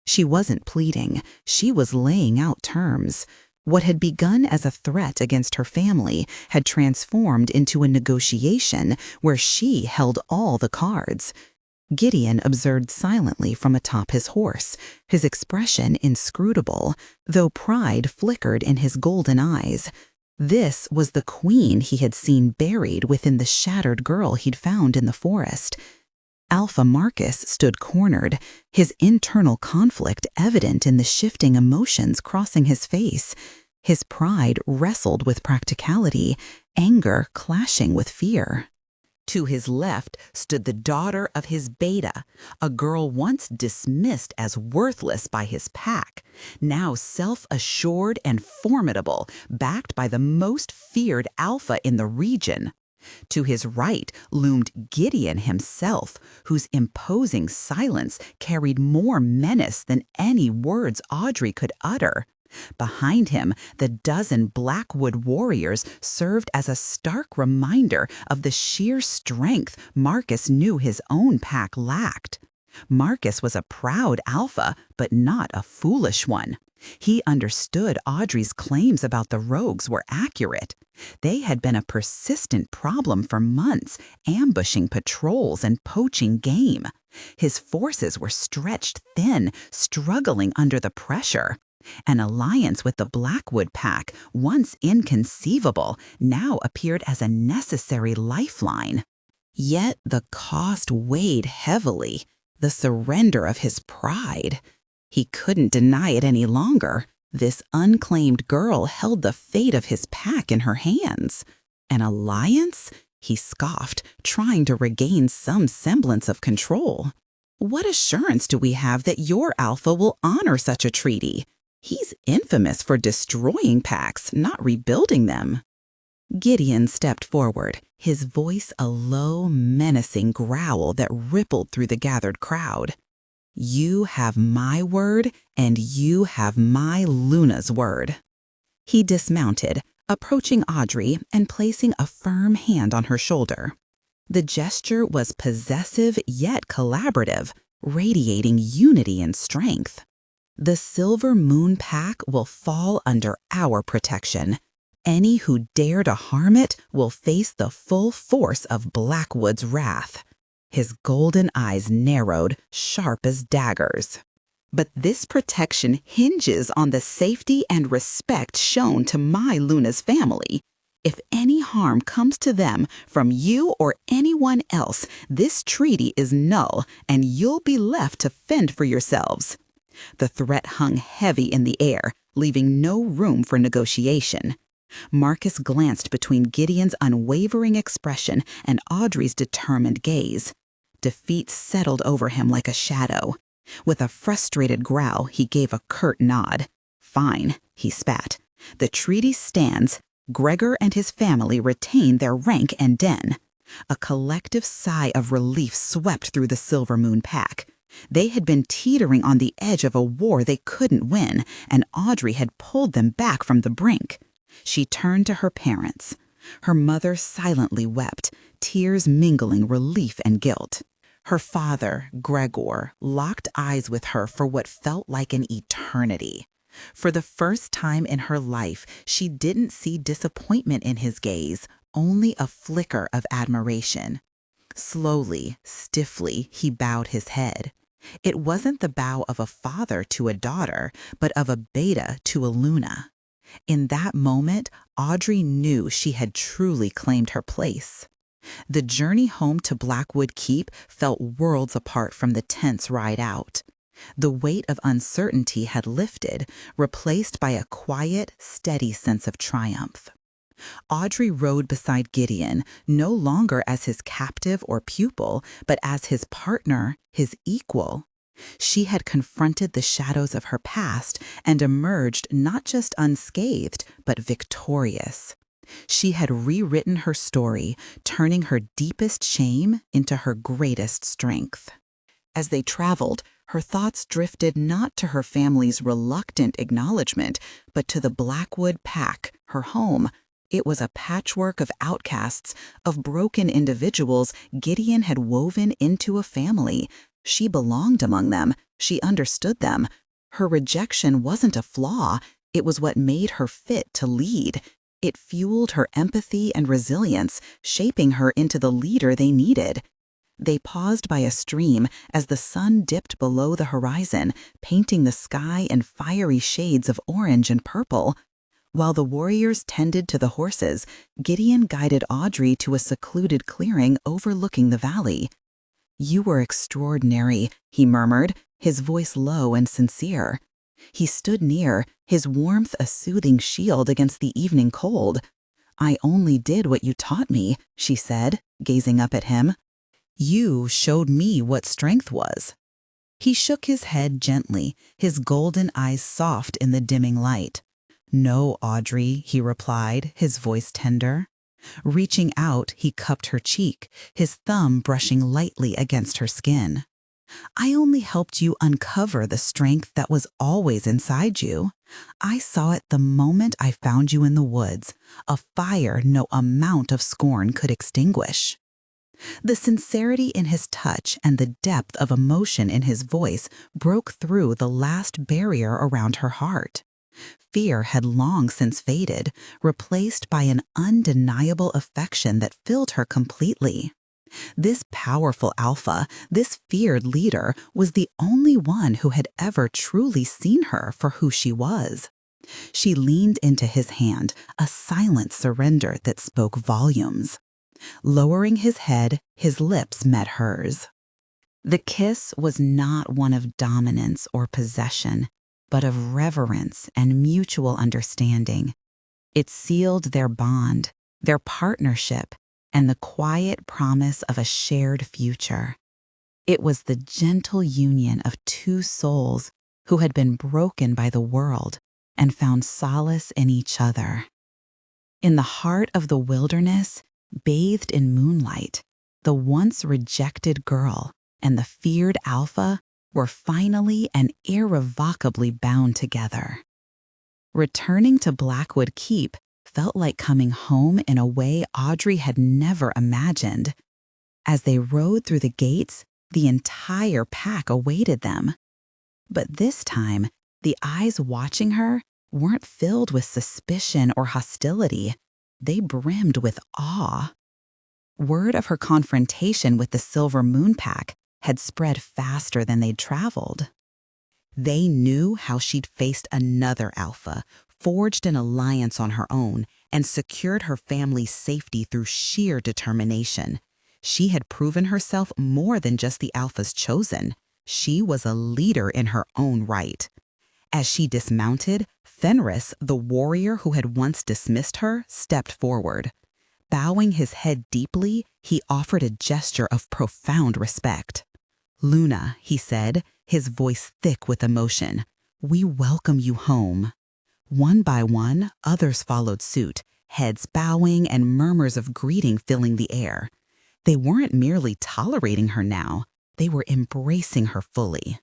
She wasn't pleading, she was laying out terms. What had begun as a threat against her family had transformed into a negotiation where she held all the cards. Gideon observed silently from atop his horse, his expression inscrutable, though pride flickered in his golden eyes. This was the queen he had seen buried within the shattered girl he'd found in the forest. Alpha Marcus stood cornered, his internal conflict evident in the shifting emotions crossing his face. His pride wrestled with practicality, anger clashing with fear. To his left stood the daughter of his beta, a girl once dismissed as worthless by his pack, now self-assured and formidable, backed by the most feared alpha in the region. To his right loomed Gideon himself, whose imposing silence carried more menace than any words Audrey could utter. Behind him, the dozen Blackwood warriors served as a stark reminder of the sheer strength Marcus knew his own pack lacked. Marcus was a proud alpha, but not a foolish one. He understood Audrey's claims about the rogues were accurate. They had been a persistent problem for months, ambushing patrols and poaching game. His forces were stretched thin, struggling under the pressure. An alliance with the Blackwood Pack, once inconceivable, now appeared as a necessary lifeline. Yet the cost weighed heavily, the surrender of his pride. He couldn't deny it any longer. This unclaimed girl held the fate of his pack in her hands. An alliance? He scoffed, trying to regain some semblance of control. What assurance do we have that your alpha will honor such a treaty? He's infamous for destroying packs, not rebuilding them. Gideon stepped forward, his voice a low, menacing growl that rippled through the gathered crowd. "You have my word, and you have my Luna's word." He dismounted, approaching Audrey and placing a firm hand on her shoulder. The gesture was possessive yet collaborative, radiating unity and strength. The Silver Moon Pack will fall under our protection. Any who dare to harm it will face the full force of Blackwood's wrath. His golden eyes narrowed, sharp as daggers. But this protection hinges on the safety and respect shown to my Luna's family. If any harm comes to them from you or anyone else, this treaty is null and you'll be left to fend for yourselves. The threat hung heavy in the air, leaving no room for negotiation. Marcus glanced between Gideon's unwavering expression and Audrey's determined gaze. Defeat settled over him like a shadow. With a frustrated growl, he gave a curt nod. "Fine," he spat. "The treaty stands. Gregor and his family retain their rank and den." A collective sigh of relief swept through the Silver Moon Pack. They had been teetering on the edge of a war they couldn't win, and Audrey had pulled them back from the brink. She turned to her parents. Her mother silently wept, tears mingling relief and guilt. Her father, Gregor, locked eyes with her for what felt like an eternity. For the first time in her life, she didn't see disappointment in his gaze, only a flicker of admiration. Slowly, stiffly, he bowed his head. It wasn't the bow of a father to a daughter, but of a beta to a Luna. In that moment, Audrey knew she had truly claimed her place. The journey home to Blackwood Keep felt worlds apart from the tense ride out. The weight of uncertainty had lifted, replaced by a quiet, steady sense of triumph. Audrey rode beside Gideon, no longer as his captive or pupil, but as his partner, his equal. She had confronted the shadows of her past and emerged not just unscathed, but victorious. She had rewritten her story, turning her deepest shame into her greatest strength. As they traveled, her thoughts drifted not to her family's reluctant acknowledgement, but to the Blackwood Pack, her home. It was a patchwork of outcasts, of broken individuals Gideon had woven into a family. She belonged among them. She understood them. Her rejection wasn't a flaw. It was what made her fit to lead. It fueled her empathy and resilience, shaping her into the leader they needed. They paused by a stream as the sun dipped below the horizon, painting the sky in fiery shades of orange and purple. While the warriors tended to the horses, Gideon guided Audrey to a secluded clearing overlooking the valley. "You were extraordinary," he murmured, his voice low and sincere. He stood near, his warmth a soothing shield against the evening cold. "I only did what you taught me," she said, gazing up at him. "You showed me what strength was." He shook his head gently, his golden eyes soft in the dimming light. "No, Audrey," he replied, his voice tender. Reaching out, he cupped her cheek, his thumb brushing lightly against her skin. "I only helped you uncover the strength that was always inside you. I saw it the moment I found you in the woods, a fire no amount of scorn could extinguish." The sincerity in his touch and the depth of emotion in his voice broke through the last barrier around her heart. Fear had long since faded, replaced by an undeniable affection that filled her completely. This powerful alpha, this feared leader, was the only one who had ever truly seen her for who she was. She leaned into his hand, a silent surrender that spoke volumes. Lowering his head, his lips met hers. The kiss was not one of dominance or possession, but of reverence and mutual understanding. It sealed their bond, their partnership, and the quiet promise of a shared future. It was the gentle union of two souls who had been broken by the world and found solace in each other. In the heart of the wilderness, bathed in moonlight, the once rejected girl and the feared alpha were finally and irrevocably bound together. Returning to Blackwood Keep felt like coming home in a way Audrey had never imagined. As they rode through the gates, the entire pack awaited them. But this time, the eyes watching her weren't filled with suspicion or hostility. They brimmed with awe. Word of her confrontation with the Silver Moon Pack had spread faster than they'd traveled. They knew how she'd faced another alpha, forged an alliance on her own, and secured her family's safety through sheer determination. She had proven herself more than just the alpha's chosen. She was a leader in her own right. As she dismounted, Fenris, the warrior who had once dismissed her, stepped forward. Bowing his head deeply, he offered a gesture of profound respect. "Luna," he said, his voice thick with emotion, "we welcome you home." One by one, others followed suit, heads bowing and murmurs of greeting filling the air. They weren't merely tolerating her now, they were embracing her fully.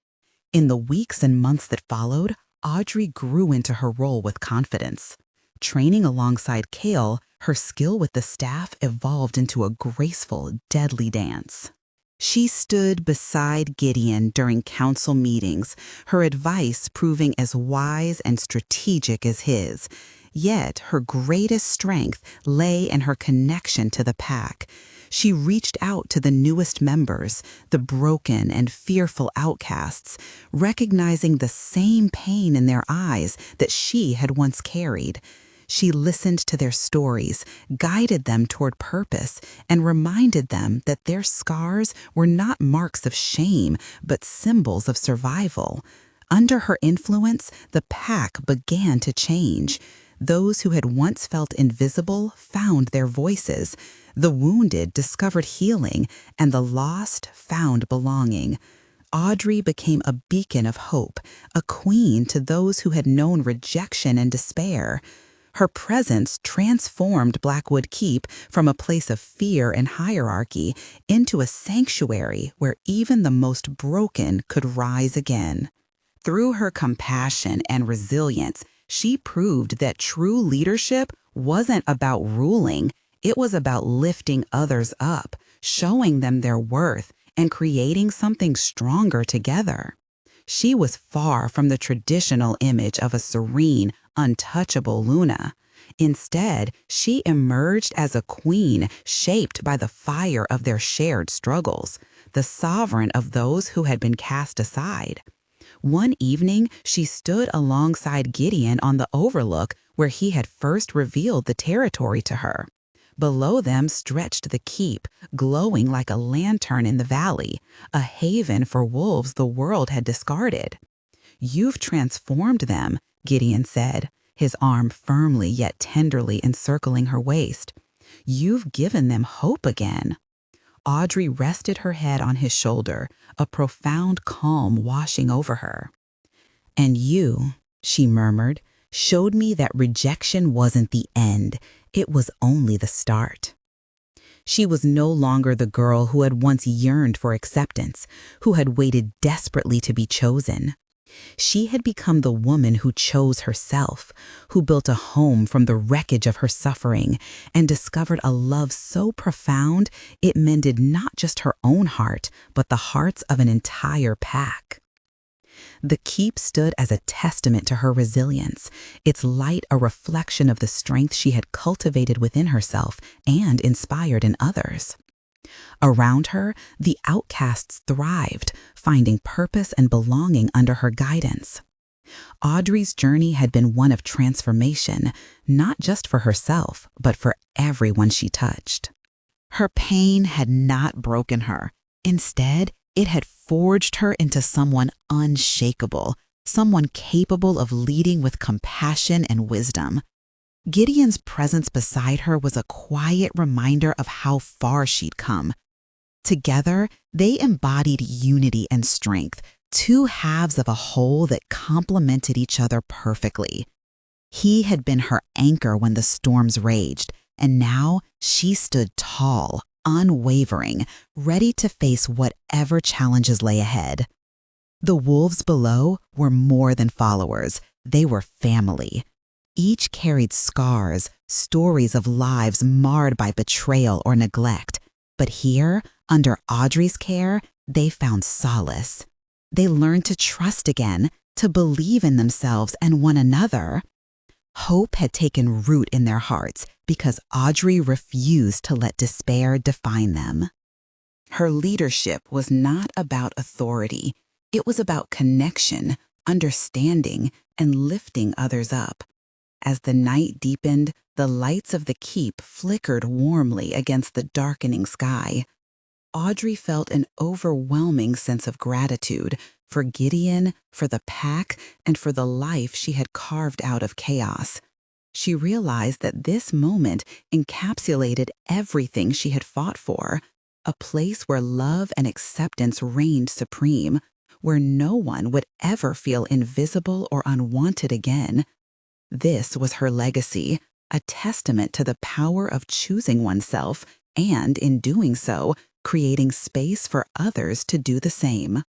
In the weeks and months that followed, Audrey grew into her role with confidence. Training alongside Kale, her skill with the staff evolved into a graceful, deadly dance. She stood beside Gideon during council meetings, her advice proving as wise and strategic as his. Yet her greatest strength lay in her connection to the pack. She reached out to the newest members, the broken and fearful outcasts, recognizing the same pain in their eyes that she had once carried. She listened to their stories, guided them toward purpose, and reminded them that their scars were not marks of shame, but symbols of survival. Under her influence, the pack began to change. Those who had once felt invisible found their voices. The wounded discovered healing, and the lost found belonging. Audrey became a beacon of hope, a queen to those who had known rejection and despair. Her presence transformed Blackwood Keep from a place of fear and hierarchy into a sanctuary where even the most broken could rise again. Through her compassion and resilience, she proved that true leadership wasn't about ruling, it was about lifting others up, showing them their worth, and creating something stronger together. She was far from the traditional image of a serene, untouchable Luna. Instead, she emerged as a queen shaped by the fire of their shared struggles, the sovereign of those who had been cast aside. One evening, she stood alongside Gideon on the overlook where he had first revealed the territory to her. Below them stretched the keep, glowing like a lantern in the valley, a haven for wolves the world had discarded. "You've transformed them," Gideon said, his arm firmly yet tenderly encircling her waist. "You've given them hope again." Audrey rested her head on his shoulder, a profound calm washing over her. "And you," she murmured, "showed me that rejection wasn't the end, it was only the start." She was no longer the girl who had once yearned for acceptance, who had waited desperately to be chosen. She had become the woman who chose herself, who built a home from the wreckage of her suffering, and discovered a love so profound it mended not just her own heart, but the hearts of an entire pack. The keep stood as a testament to her resilience, its light a reflection of the strength she had cultivated within herself and inspired in others. Around her, the outcasts thrived, finding purpose and belonging under her guidance. Audrey's journey had been one of transformation, not just for herself, but for everyone she touched. Her pain had not broken her. Instead, it had forged her into someone unshakable, someone capable of leading with compassion and wisdom. Gideon's presence beside her was a quiet reminder of how far she'd come. Together, they embodied unity and strength, two halves of a whole that complemented each other perfectly. He had been her anchor when the storms raged, and now she stood tall, unwavering, ready to face whatever challenges lay ahead. The wolves below were more than followers, they were family. Each carried scars, stories of lives marred by betrayal or neglect. But here, under Audrey's care, they found solace. They learned to trust again, to believe in themselves and one another. Hope had taken root in their hearts because Audrey refused to let despair define them. Her leadership was not about authority. It was about connection, understanding, and lifting others up. As the night deepened, the lights of the keep flickered warmly against the darkening sky. Audrey felt an overwhelming sense of gratitude for Gideon, for the pack, and for the life she had carved out of chaos. She realized that this moment encapsulated everything she had fought for, a place where love and acceptance reigned supreme, where no one would ever feel invisible or unwanted again. This was her legacy, a testament to the power of choosing oneself and, in doing so, creating space for others to do the same.